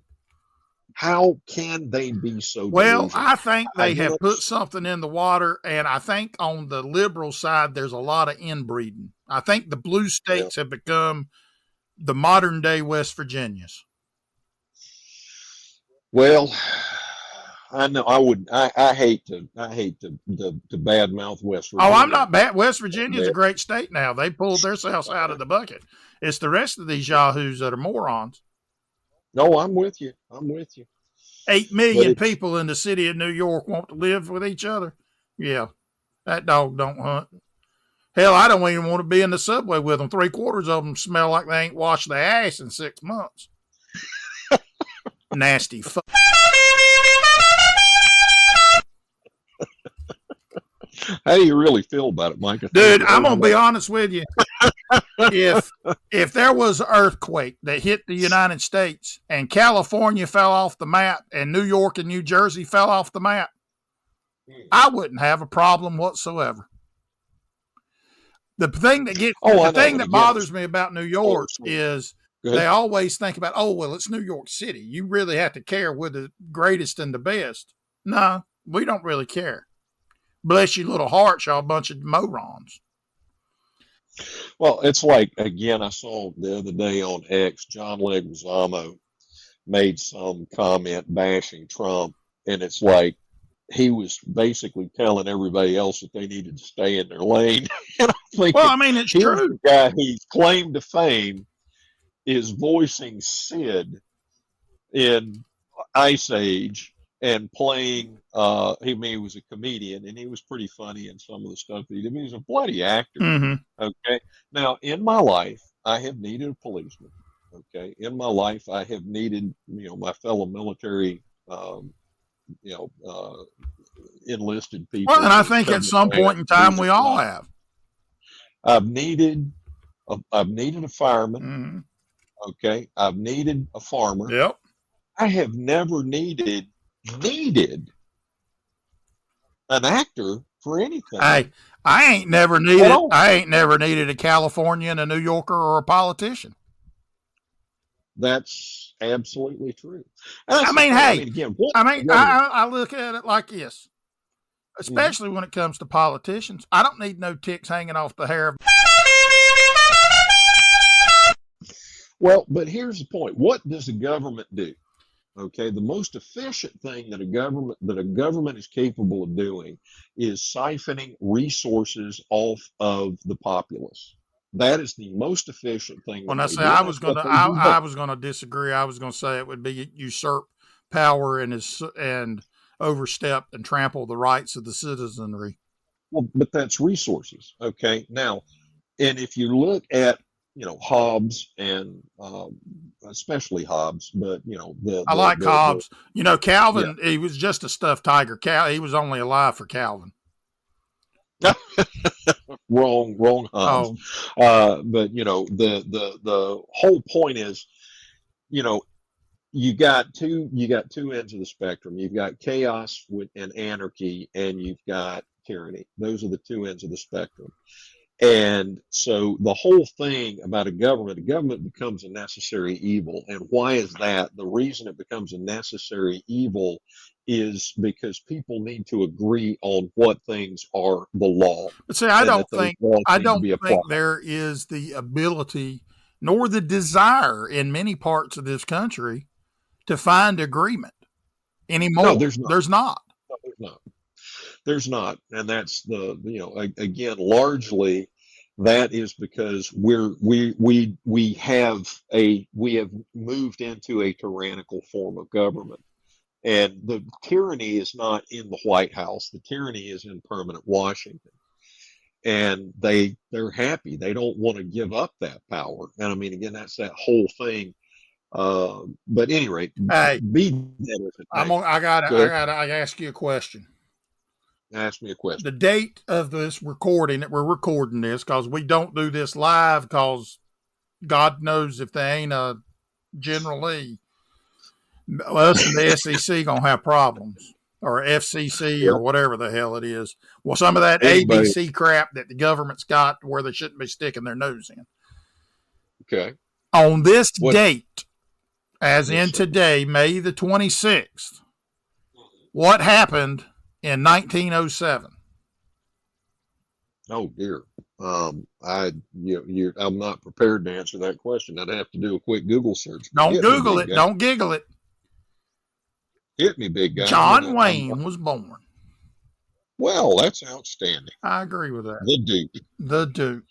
[SPEAKER 3] How can they be so
[SPEAKER 2] Well, I think they have put something in the water, and I think on the liberal side, there's a lot of inbreeding. I think the blue states have become the modern-day West Virginias.
[SPEAKER 3] Well, I know I would. I hate to badmouth West
[SPEAKER 2] Oh, I'm
[SPEAKER 3] Virginia.
[SPEAKER 2] not bad. West Virginia's a
[SPEAKER 3] But
[SPEAKER 2] great state now. They pulled themselves out of the bucket. It's the rest of these yahoos that are morons.
[SPEAKER 3] no, I'm with you. I'm with you.
[SPEAKER 2] 8
[SPEAKER 3] But
[SPEAKER 2] million
[SPEAKER 3] it's
[SPEAKER 2] people in the city of New York want to live with each other. Yeah, that dog don't hunt. Hell, I don't even want to be in the subway with them. 3/4 of them smell like they ain't washed their ass in 6 months. Nasty fuck.
[SPEAKER 3] how do you really feel about it, Mike? I
[SPEAKER 2] Dude,
[SPEAKER 3] think
[SPEAKER 2] I'm gonna be honest with you. If there was an earthquake that hit the United States and California fell off the map and New York and New Jersey fell off the map, I wouldn't have a problem whatsoever. The thing that bothers me about New York is they always think about, oh, well, it's New York City. You really have to care we're the greatest and the best. No, we don't really care. Bless your little hearts, y'all bunch of morons.
[SPEAKER 3] Well, it's like, again, I saw the other day on X, John Leguizamo made some comment bashing Trump, and it's like he was basically telling everybody else that they needed to stay in their lane. And I'm thinking,
[SPEAKER 2] Well, I mean, it's
[SPEAKER 3] here's
[SPEAKER 2] true.
[SPEAKER 3] the guy whose claim to fame is voicing Sid in Ice Age and playing. He was a comedian, and he was pretty funny in some of the stuff that he did. He was a bloody actor.
[SPEAKER 2] Mm-hmm.
[SPEAKER 3] Okay. Now, in my life, I have needed a policeman. Okay. In my life, I have needed, my fellow military, enlisted people.
[SPEAKER 2] Well, and I think at some point in time we all have.
[SPEAKER 3] I've needed a fireman.
[SPEAKER 2] Mm-hmm.
[SPEAKER 3] Okay. I've needed a farmer.
[SPEAKER 2] Yep.
[SPEAKER 3] I have never needed an actor for anything.
[SPEAKER 2] I ain't never needed a Californian, a New Yorker, or a politician.
[SPEAKER 3] That's absolutely true.
[SPEAKER 2] I look at it like this, especially when it comes to politicians. I don't need no ticks hanging off the hair of.
[SPEAKER 3] Well, but here's the point. What does the government do? Okay, the most efficient thing that a government is capable of doing is siphoning resources off of the populace. That is the most efficient thing.
[SPEAKER 2] When I say I was going to disagree. I was going to say it would be usurp power and overstep and trample the rights of the citizenry.
[SPEAKER 3] Well, but that's resources. Okay, now, and if you look at Hobbes and especially Hobbes, but
[SPEAKER 2] I like Hobbes. Calvin, he was just a stuffed tiger. He was only alive for Calvin.
[SPEAKER 3] wrong Hobbes.
[SPEAKER 2] Oh.
[SPEAKER 3] But the whole point is, you got two ends of the spectrum. You've got chaos and anarchy, and you've got tyranny. Those are the two ends of the spectrum. And so the whole thing about a government becomes a necessary evil. And why is that? The reason it becomes a necessary evil is because people need to agree on what things are the law.
[SPEAKER 2] But see, I don't think there is the ability nor the desire in many parts of this country to find agreement anymore.
[SPEAKER 3] No, there's not.
[SPEAKER 2] There's not.
[SPEAKER 3] No, there's not. And that's again, largely that is because we have moved into a tyrannical form of government. And the tyranny is not in the White House. The tyranny is in permanent Washington. And they're happy. They don't want to give up that power. And I mean, again, that's that whole thing. But at any rate,
[SPEAKER 2] hey,
[SPEAKER 3] I
[SPEAKER 2] gotta ask you a question.
[SPEAKER 3] Ask me a question.
[SPEAKER 2] The date of this recording that we're recording this, because we don't do this live, because God knows if there ain't a General Lee, us and the SEC gonna have problems, or FCC, or whatever the hell it is. Well, some of that ABC crap that the government's got where they shouldn't be sticking their nose in.
[SPEAKER 3] Okay.
[SPEAKER 2] On this date, as in today, May the 26th, what happened in 1907?
[SPEAKER 3] Oh dear. I'm not prepared to answer that question. I'd have to do a quick Google search.
[SPEAKER 2] Don't Google it. Don't giggle it.
[SPEAKER 3] Hit me, big guy.
[SPEAKER 2] John Wayne was born.
[SPEAKER 3] Well, that's outstanding.
[SPEAKER 2] I agree with that.
[SPEAKER 3] The Duke.
[SPEAKER 2] The Duke.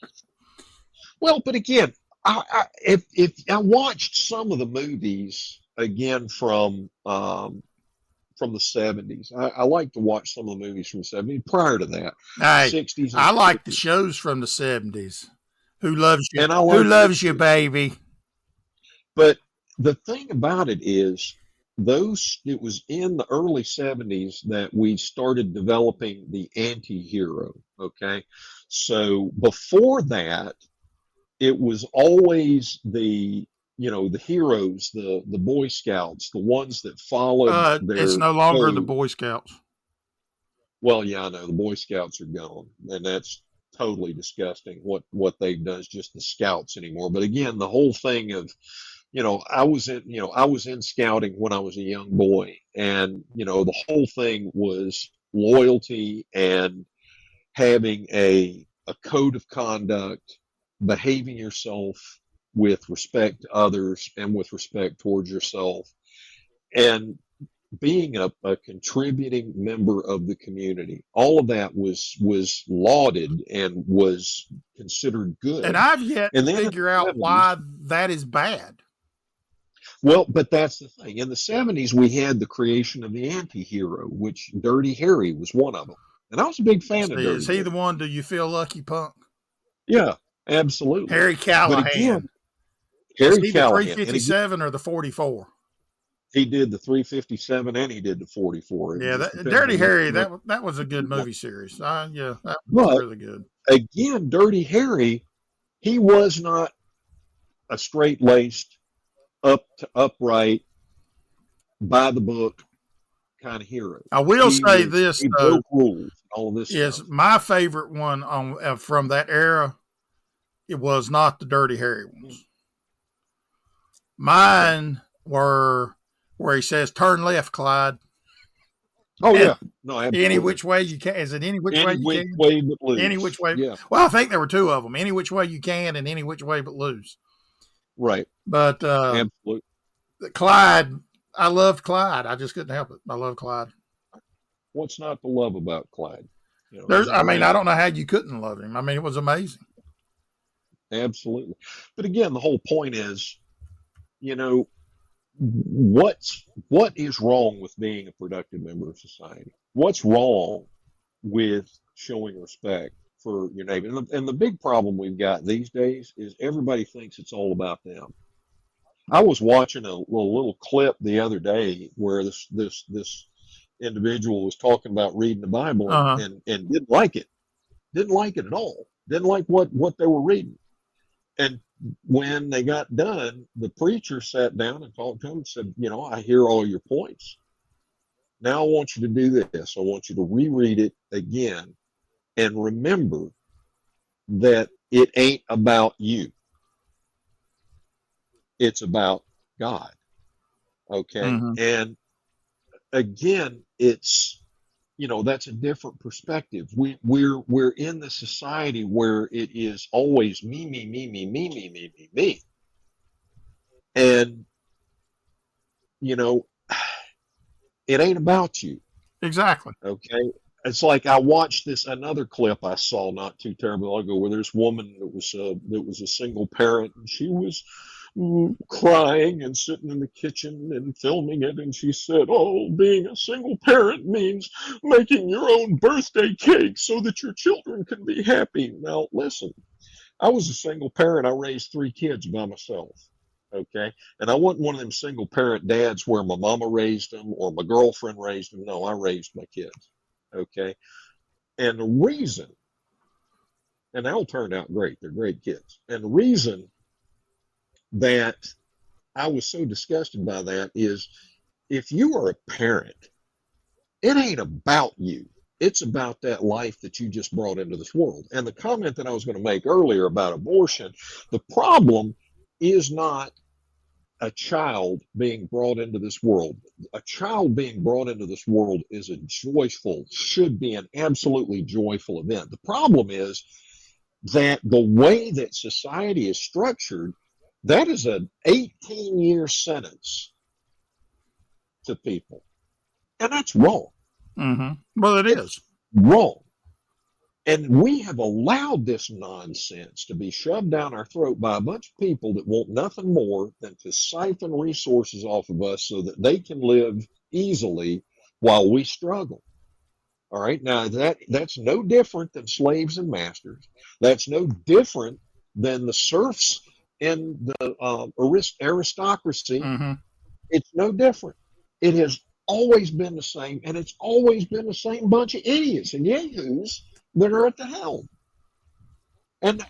[SPEAKER 3] Well, but again, if I watched some of the movies again from the 70s, I like to watch some of the movies from the 70s prior to that,
[SPEAKER 2] Hey,
[SPEAKER 3] 60s.
[SPEAKER 2] I like
[SPEAKER 3] 50s.
[SPEAKER 2] the shows from the 70s. Who loves you?
[SPEAKER 3] And I like
[SPEAKER 2] Who loves you, baby?
[SPEAKER 3] But the thing about it is, it was in the early 70s that we started developing the anti-hero. Okay. So before that, it was always the heroes, the Boy Scouts, the ones that followed
[SPEAKER 2] It's
[SPEAKER 3] their
[SPEAKER 2] no longer the
[SPEAKER 3] code.
[SPEAKER 2] Boy Scouts.
[SPEAKER 3] Well, yeah, I know the Boy Scouts are gone, and that's totally disgusting. What they've done is just the Scouts anymore. But again, the whole thing of, I was in scouting when I was a young boy, and the whole thing was loyalty and having a code of conduct, behaving yourself with respect to others and with respect towards yourself, and being a contributing member of the community. All of that was lauded and was considered good.
[SPEAKER 2] And I've yet
[SPEAKER 3] And
[SPEAKER 2] to
[SPEAKER 3] then in
[SPEAKER 2] figure
[SPEAKER 3] the
[SPEAKER 2] out
[SPEAKER 3] 70s,
[SPEAKER 2] why that is bad.
[SPEAKER 3] well, but that's the thing. In the 70s, we had the creation of the anti-hero, which Dirty Harry was one of them. And I was a big fan of
[SPEAKER 2] See, is
[SPEAKER 3] Dirty
[SPEAKER 2] he the
[SPEAKER 3] Harry.
[SPEAKER 2] one? Do you feel lucky, punk?
[SPEAKER 3] Yeah, absolutely.
[SPEAKER 2] Harry
[SPEAKER 3] But
[SPEAKER 2] Callahan.
[SPEAKER 3] again,
[SPEAKER 2] Is
[SPEAKER 3] Harry
[SPEAKER 2] he the
[SPEAKER 3] Callahan, and again,
[SPEAKER 2] 357 or the 44?
[SPEAKER 3] he did the 357 and he did the 44. It
[SPEAKER 2] Yeah,
[SPEAKER 3] just depends
[SPEAKER 2] Dirty
[SPEAKER 3] on which
[SPEAKER 2] Harry.
[SPEAKER 3] one.
[SPEAKER 2] That was a good movie series. Yeah, that was
[SPEAKER 3] But
[SPEAKER 2] really good.
[SPEAKER 3] again, Dirty Harry, he was not a straight-laced, upright, by the book kind of hero.
[SPEAKER 2] I will say this
[SPEAKER 3] He
[SPEAKER 2] though
[SPEAKER 3] broke rules, all of this
[SPEAKER 2] is
[SPEAKER 3] stuff.
[SPEAKER 2] my favorite one on from that era. It was not the Dirty Harry ones. Mine were where he says, "Turn left, Clyde."
[SPEAKER 3] Oh
[SPEAKER 2] And
[SPEAKER 3] yeah, no, absolutely.
[SPEAKER 2] any which way you can. Is it any which way
[SPEAKER 3] Any
[SPEAKER 2] you
[SPEAKER 3] which
[SPEAKER 2] can?
[SPEAKER 3] way but lose.
[SPEAKER 2] Any which way.
[SPEAKER 3] Yeah,
[SPEAKER 2] Well, I think there were two of them. Any which way you can, and any which way but lose.
[SPEAKER 3] right.
[SPEAKER 2] But
[SPEAKER 3] Absolutely.
[SPEAKER 2] Clyde, I loved Clyde. I just couldn't help it. I love Clyde.
[SPEAKER 3] What's not to love about Clyde?
[SPEAKER 2] I don't know how you couldn't love him. I mean, it was amazing.
[SPEAKER 3] Absolutely. But again, the whole point is, you know, what is wrong with being a productive member of society? What's wrong with showing respect for your neighbor? And the big problem we've got these days is everybody thinks it's all about them. I was watching a little clip the other day where this individual was talking about reading the Bible and didn't like it. Didn't like it at all. Didn't like what they were reading. And when they got done, the preacher sat down and talked to him and said, I hear all your points. Now I want you to do this. I want you to reread it again and remember that it ain't about you. It's about God. Okay.
[SPEAKER 2] Mhm.
[SPEAKER 3] And again, it's, that's a different perspective. We're in the society where it is always me, me, me, me, me, me, me, me, me. And, it ain't about you.
[SPEAKER 2] Exactly.
[SPEAKER 3] Okay. It's like I watched another clip I saw not too terribly long ago where this woman that was a single parent, and she was crying and sitting in the kitchen and filming it, and she said, "Oh, being a single parent means making your own birthday cake so that your children can be happy." Now, listen, I was a single parent. I raised 3 kids by myself. Okay. And I wasn't one of them single parent dads where my mama raised them or my girlfriend raised them. No, I raised my kids. Okay. And the reason, and they all turned out great, they're great kids. And the reason that I was so disgusted by that is if you are a parent, it ain't about you. It's about that life that you just brought into this world. And the comment that I was going to make earlier about abortion, the problem is not a child being brought into this world. A child being brought into this world is should be an absolutely joyful event. The problem is that the way that society is structured, that is an 18-year sentence to people. And that's wrong.
[SPEAKER 2] Well, it
[SPEAKER 3] It's
[SPEAKER 2] is.
[SPEAKER 3] wrong. And we have allowed this nonsense to be shoved down our throat by a bunch of people that want nothing more than to siphon resources off of us so that they can live easily while we struggle. All right. Now that's no different than slaves and masters. That's no different than the serfs in the aristocracy. It's no different. It has always been the same, and it's always been the same bunch of idiots and yahoos that are at the helm. And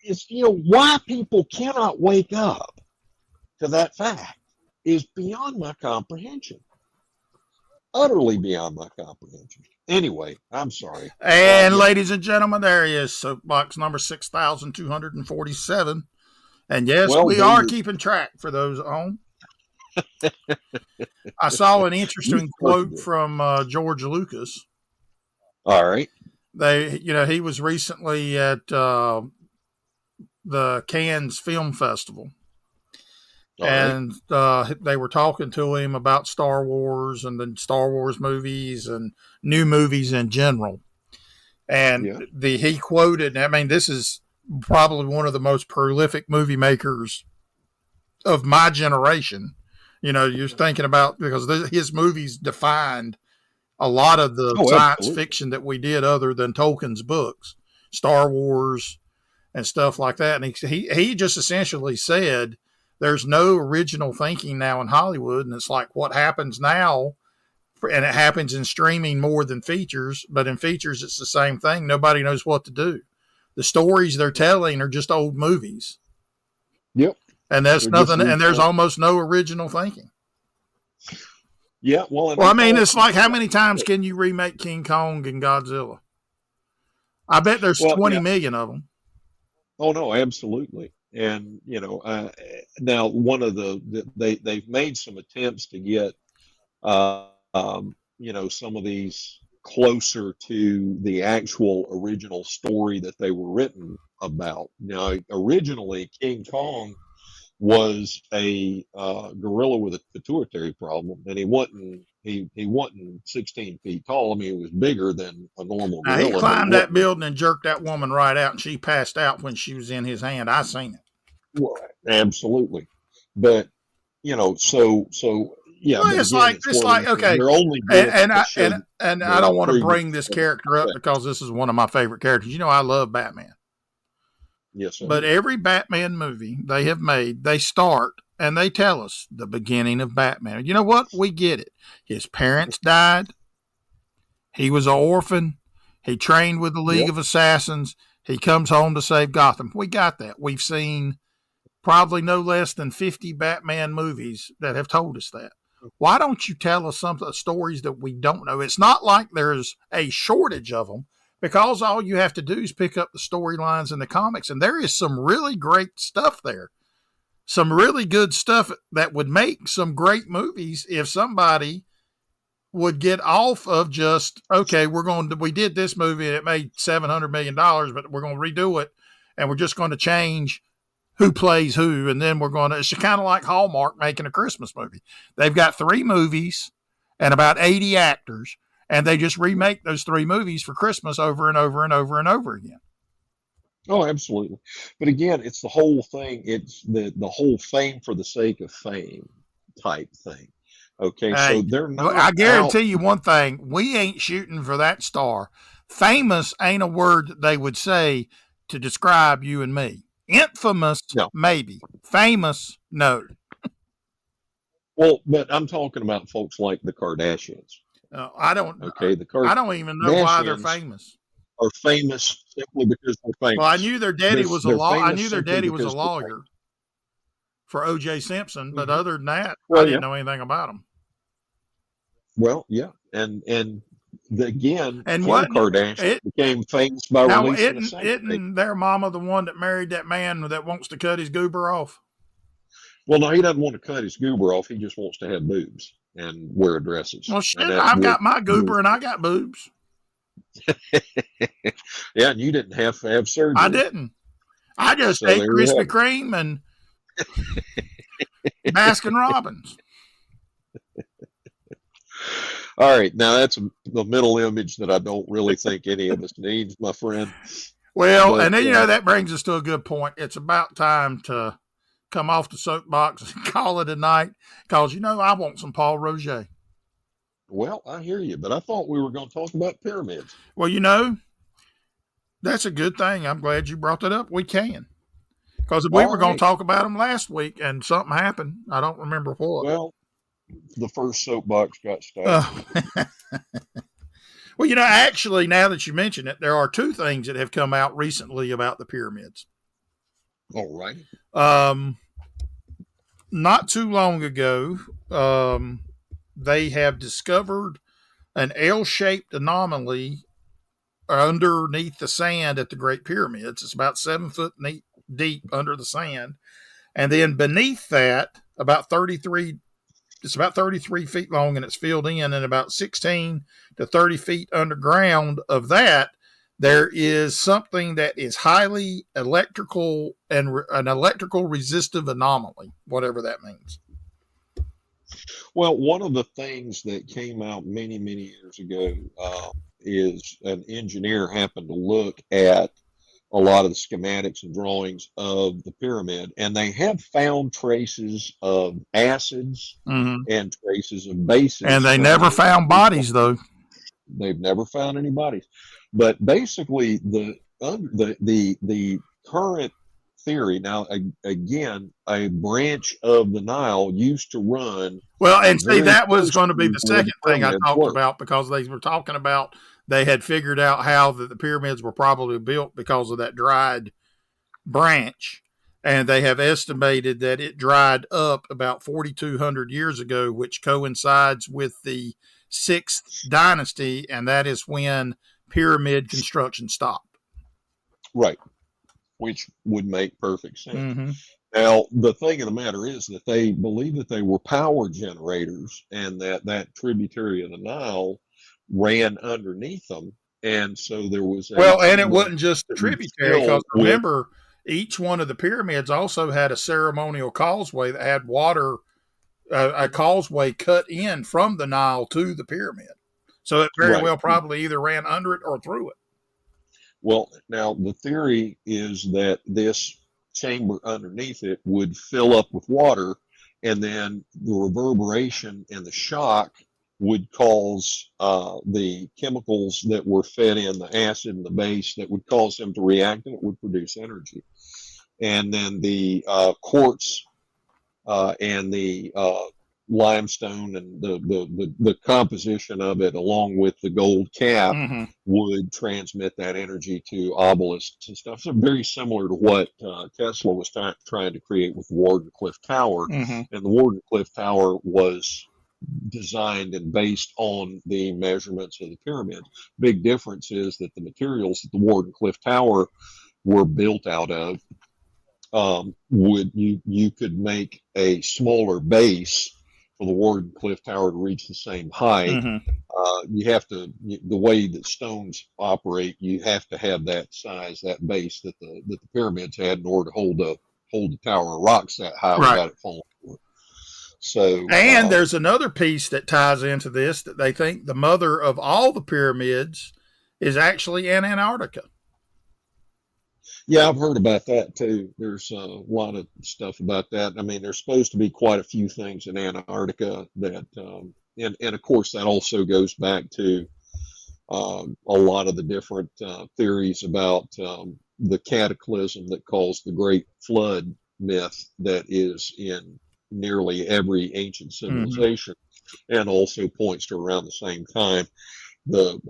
[SPEAKER 3] it's, why people cannot wake up to that fact is beyond my comprehension. Utterly beyond my comprehension. Anyway, I'm sorry.
[SPEAKER 2] And ladies and gentlemen, there he is, soapbox number 6,247. And yes, we are keeping track for those at home. I saw an interesting quote from George Lucas.
[SPEAKER 3] All right.
[SPEAKER 2] He was recently at the Cannes Film Festival. And they were talking to him about Star Wars and the Star Wars movies and new movies in general. And he quoted, I mean, this is probably one of the most prolific movie makers of my generation. You're thinking about, because his movies defined a lot of the science fiction that we did other than Tolkien's books, Star Wars and stuff like that. And he just essentially said, there's no original thinking now in Hollywood. And it's like what happens now, and it happens in streaming more than features, but in features, it's the same thing. Nobody knows what to do. The stories they're telling are just old movies.
[SPEAKER 3] Yep.
[SPEAKER 2] And that's nothing. And there's almost no original thinking.
[SPEAKER 3] Yeah. Well,
[SPEAKER 2] I mean, it's like, how many times can you remake King Kong and Godzilla? I bet there's 20 million of them.
[SPEAKER 3] Oh, no, absolutely. And, now one of they've made some attempts to get, some of these closer to the actual original story that they were written about. Now, originally, King Kong was a gorilla with a pituitary problem, and he wasn't 16 feet tall. I mean, he was bigger than a normal gorilla.
[SPEAKER 2] He climbed that building and jerked that woman right out, and she passed out when she was in his hand. I seen it.
[SPEAKER 3] Well, absolutely, but so yeah.
[SPEAKER 2] Well, it's like okay, and I don't want to bring this character up because this is one of my favorite characters. I love Batman.
[SPEAKER 3] Yes, sir.
[SPEAKER 2] But every Batman movie they have made, they start and they tell us the beginning of Batman. You know what? We get it. His parents died. He was an orphan. He trained with the League of Assassins. He comes home to save Gotham. We got that. We've seen probably no less than 50 Batman movies that have told us that. Why don't you tell us some stories that we don't know? It's not like there's a shortage of them, because all you have to do is pick up the storylines in the comics, and there is some really great stuff there. Some really good stuff that would make some great movies if somebody would get off of just, okay, we did this movie and it made $700 million, but we're going to redo it, and we're just going to change who plays who, and then it's kind of like Hallmark making a Christmas movie. They've got 3 movies and about 80 actors, and they just remake those 3 movies for Christmas over and over and over and over again.
[SPEAKER 3] Oh, absolutely. But again, it's the whole thing. It's the whole fame for the sake of fame type thing. Okay, so they're not.
[SPEAKER 2] I guarantee you one thing: we ain't shooting for that star. Famous ain't a word that they would say to describe you and me. Infamous, no. Maybe. Famous, no.
[SPEAKER 3] Well, but I'm talking about folks like the Kardashians.
[SPEAKER 2] I don't.
[SPEAKER 3] Okay,
[SPEAKER 2] I don't even know why they're famous.
[SPEAKER 3] Are famous simply because they're famous.
[SPEAKER 2] Well, I knew their daddy was a lawyer. I knew their daddy was a lawyer for O.J. Simpson, but other than that, I didn't know anything about them.
[SPEAKER 3] Well, yeah, and again, Kim Kardashian became famous by releasing a sex tape.
[SPEAKER 2] Isn't their mama the one that married that man that wants to cut his goober off?
[SPEAKER 3] Well, no, he doesn't want to cut his goober off. He just wants to have boobs and wear dresses.
[SPEAKER 2] Well, shit, I've got my goober and I got boobs.
[SPEAKER 3] Yeah, and you didn't have to have surgery.
[SPEAKER 2] I didn't. I just ate Krispy Kreme and Baskin Robbins.
[SPEAKER 3] All right, now that's the mental image that I don't really think any of us needs, my friend.
[SPEAKER 2] Well,
[SPEAKER 3] But
[SPEAKER 2] and then, that brings us to a good point. It's about time to come off the soapbox and call it a night because, I want some Paul Roger.
[SPEAKER 3] well, I hear you, but I thought we were going to talk about pyramids.
[SPEAKER 2] Well, that's a good thing. I'm glad you brought that up. We can. Because we
[SPEAKER 3] All
[SPEAKER 2] were going to
[SPEAKER 3] right.
[SPEAKER 2] talk about them last week and something happened. I don't remember what.
[SPEAKER 3] Well, the first soapbox got stabbed.
[SPEAKER 2] Uh, well, actually, now that you mention it, there are two things that have come out recently about the pyramids.
[SPEAKER 3] All right.
[SPEAKER 2] Not too long ago, they have discovered an L-shaped anomaly underneath the sand at the Great Pyramids. It's about 7 foot deep under the sand. And then beneath that, it's about 33 feet long and it's filled in, and about 16 to 30 feet underground of that, there is something that is highly electrical and an electrical resistive anomaly, whatever that means.
[SPEAKER 3] Well, one of the things that came out many, many years ago is an engineer happened to look at a lot of the schematics and drawings of the pyramid, and they have found traces of acids and traces of bases.
[SPEAKER 2] And they never found bodies, though.
[SPEAKER 3] They've never found any bodies. But basically, the current theory now, again, a branch of the Nile used to run.
[SPEAKER 2] Well, and see, that was going to be the second thing I talked about, because they were talking about they had figured out how the pyramids were probably built because of that dried branch. And they have estimated that it dried up about 4,200 years ago, which coincides with the 6th dynasty. And that is when pyramid construction stopped.
[SPEAKER 3] Right. Which would make perfect sense. Now, the thing of the matter is that they believe that they were power generators, and that tributary of the Nile ran underneath them. And so there was
[SPEAKER 2] and it wasn't just the tributary, because remember, each one of the pyramids also had a ceremonial causeway that had water, a causeway cut in from the Nile to the pyramid. So it very well probably either ran under it or through it.
[SPEAKER 3] Well, now the theory is that this chamber underneath it would fill up with water, and then the reverberation and the shock would cause the chemicals that were fed in, the acid and the base, that would cause them to react, and it would produce energy. And then the quartz and the limestone and the composition of it, along with the gold cap, would transmit that energy to obelisks and stuff. So very similar to what Tesla was trying to create with the Wardenclyffe Tower. And the Wardenclyffe Tower was designed and based on the measurements of the pyramids. Big difference is that the materials that the Wardenclyffe Tower were built out of, you could make a smaller base for the Wardenclyffe Tower to reach the same height. You have to, the way that stones operate, you have to have that size, that base that the pyramids had in order to hold the tower of rocks that high without it falling. So,
[SPEAKER 2] and there's another piece that ties into this, that they think the mother of all the pyramids is actually in Antarctica.
[SPEAKER 3] Yeah, I've heard about that too. There's a lot of stuff about that. I mean, there's supposed to be quite a few things in Antarctica that, and of course, that also goes back to a lot of the different theories about the cataclysm that caused the Great Flood myth that is in nearly every ancient civilization, and also points to around the same time. The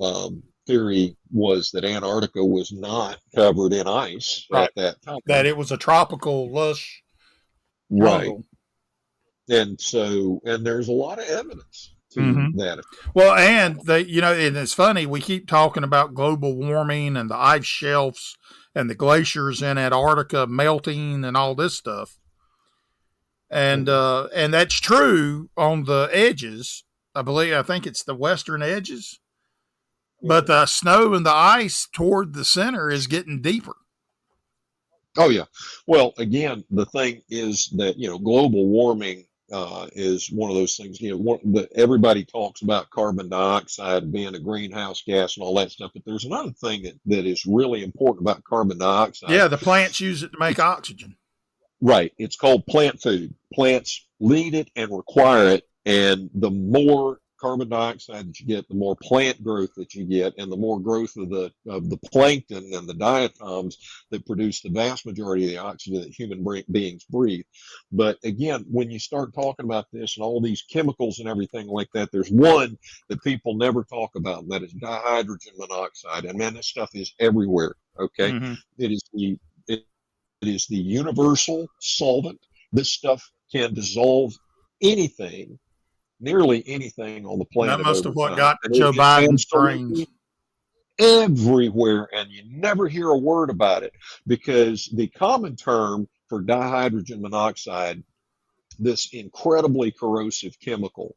[SPEAKER 3] theory was that Antarctica was not covered in ice at that time.
[SPEAKER 2] That it was a tropical, lush jungle.
[SPEAKER 3] And so, and there's a lot of evidence to that.
[SPEAKER 2] Well, and they, and it's funny, we keep talking about global warming and the ice shelves and the glaciers in Antarctica melting and all this stuff. And that's true on the edges. I think it's the western edges. But the snow and the ice toward the center is getting deeper.
[SPEAKER 3] Oh, yeah. Well, again, the thing is that, global warming is one of those things. Everybody talks about carbon dioxide being a greenhouse gas and all that stuff, but there's another thing that is really important about carbon dioxide.
[SPEAKER 2] Yeah, the plants use it to make oxygen.
[SPEAKER 3] Right. It's called plant food. Plants need it and require it, and the more carbon dioxide that you get, the more plant growth that you get, and the more growth of the plankton and the diatoms that produce the vast majority of the oxygen that human beings breathe. But again, when you start talking about this and all these chemicals and everything like that, there's one that people never talk about, and that is dihydrogen monoxide. And man, this stuff is everywhere. Okay, it is the universal solvent. This stuff can dissolve anything, nearly anything on the planet.
[SPEAKER 2] That must have what got Joe Biden's brains
[SPEAKER 3] everywhere, and you never hear a word about it, because the common term for dihydrogen monoxide, this incredibly corrosive chemical,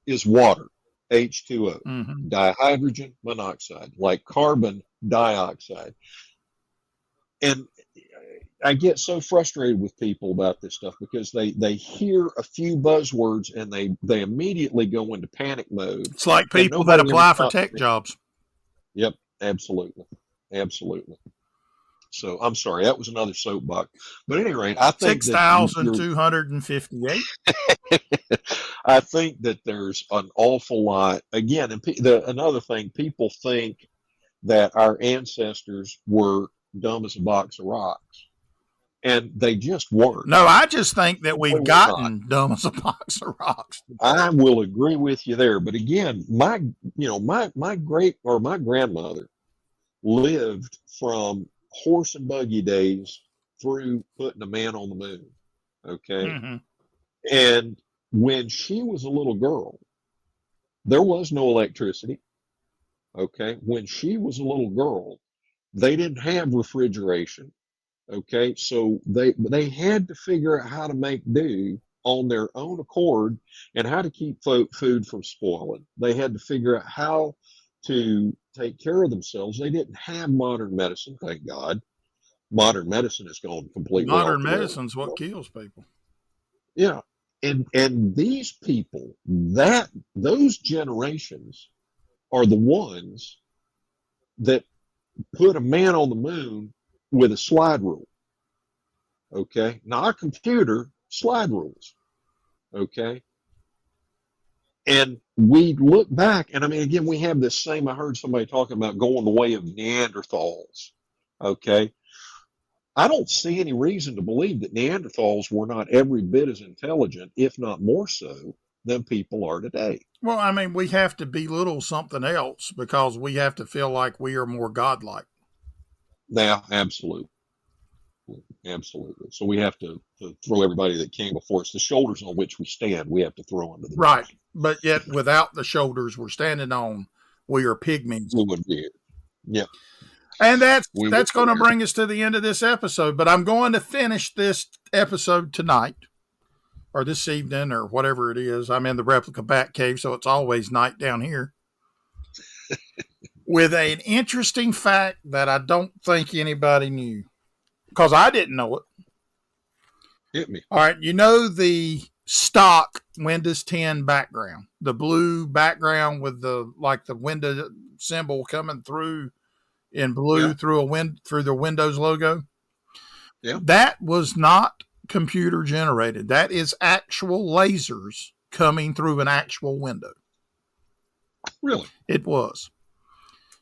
[SPEAKER 3] is water, H2O, dihydrogen monoxide, like carbon dioxide. And I get so frustrated with people about this stuff, because they hear a few buzzwords and they immediately go into panic mode.
[SPEAKER 2] It's like people that apply for tech jobs.
[SPEAKER 3] Yep, absolutely. Absolutely. So I'm sorry, that was another soapbox. But at any rate, I think
[SPEAKER 2] 6,258.
[SPEAKER 3] I think that there's an awful lot. Again, and another thing, people think that our ancestors were dumb as a box of rocks. And they just weren't.
[SPEAKER 2] No, I just think that we've gotten dumb as a box of rocks.
[SPEAKER 3] I will agree with you there. But again, my grandmother lived from horse and buggy days through putting a man on the moon. Okay. And when she was a little girl, there was no electricity. Okay. When she was a little girl, they didn't have refrigeration. Okay, so they had to figure out how to make do on their own accord and how to keep food from spoiling. They had to figure out how to take care of themselves. They didn't have modern medicine, thank God. Modern medicine has gone completely off the rails.
[SPEAKER 2] Modern medicine's what kills people.
[SPEAKER 3] Yeah, and these people, those generations are the ones that put a man on the moon with a slide rule. Okay, not a computer, slide rules. Okay, and we look back, and I mean, again, we have this same, I heard somebody talking about going the way of Neanderthals. Okay, I don't see any reason to believe that Neanderthals were not every bit as intelligent, if not more so, than people are today.
[SPEAKER 2] Well, I mean, we have to belittle something else because we have to feel like we are more godlike.
[SPEAKER 3] Now, absolutely. So we have to throw everybody that came before us, the shoulders on which we stand, we have to throw under the
[SPEAKER 2] right. But yet, without the shoulders we're standing on, we are pygmies.
[SPEAKER 3] We would be. Yeah.
[SPEAKER 2] And that's going to bring us to the end of this episode. But I'm going to finish this episode tonight, or this evening, or whatever it is. I'm in the replica bat cave, so it's always night down here. With an interesting fact that I don't think anybody knew, because I didn't know it.
[SPEAKER 3] Hit me.
[SPEAKER 2] All right, you know the stock Windows 10 background, the blue background with the window symbol coming through in blue through the Windows logo.
[SPEAKER 3] Yeah, that
[SPEAKER 2] was not computer generated. That is actual lasers coming through an actual window.
[SPEAKER 3] Really?
[SPEAKER 2] It was.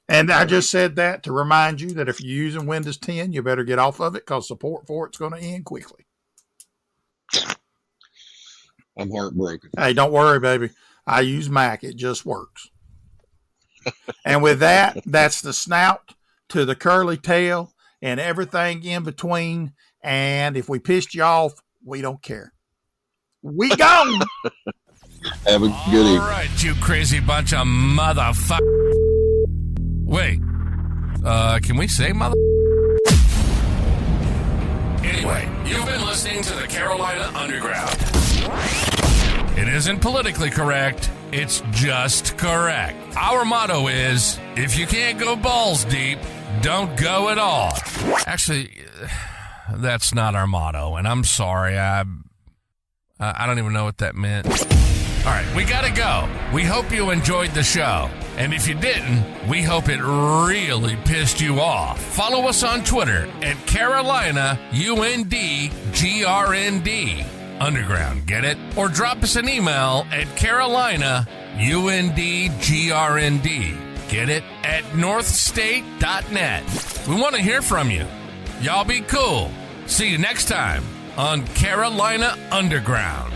[SPEAKER 2] And I just said that to remind you that if you're using Windows 10, you better get off of it because support for it's going to end quickly.
[SPEAKER 3] I'm heartbroken.
[SPEAKER 2] Hey, don't worry, baby. I use Mac. It just works. And with that, that's the snout to the curly tail and everything in between. And if we pissed you off, we don't care. We gone.
[SPEAKER 3] Have a good evening.
[SPEAKER 1] All right, you crazy bunch of motherfuckers. Wait, can we say mother? Anyway, you've been listening to the Carolina Underground. It isn't politically correct, it's just correct. Our motto is, if you can't go balls deep, don't go at all. Actually, that's not our motto, and I'm sorry, I I don't even know what that meant. All right, we got to go. We hope you enjoyed the show. And if you didn't, we hope it really pissed you off. Follow us on Twitter at Carolina UNDGRND. Underground, get it? Or drop us an email at Carolina UNDGRND. Get it? At northstate.net. We want to hear from you. Y'all be cool. See you next time on Carolina Underground.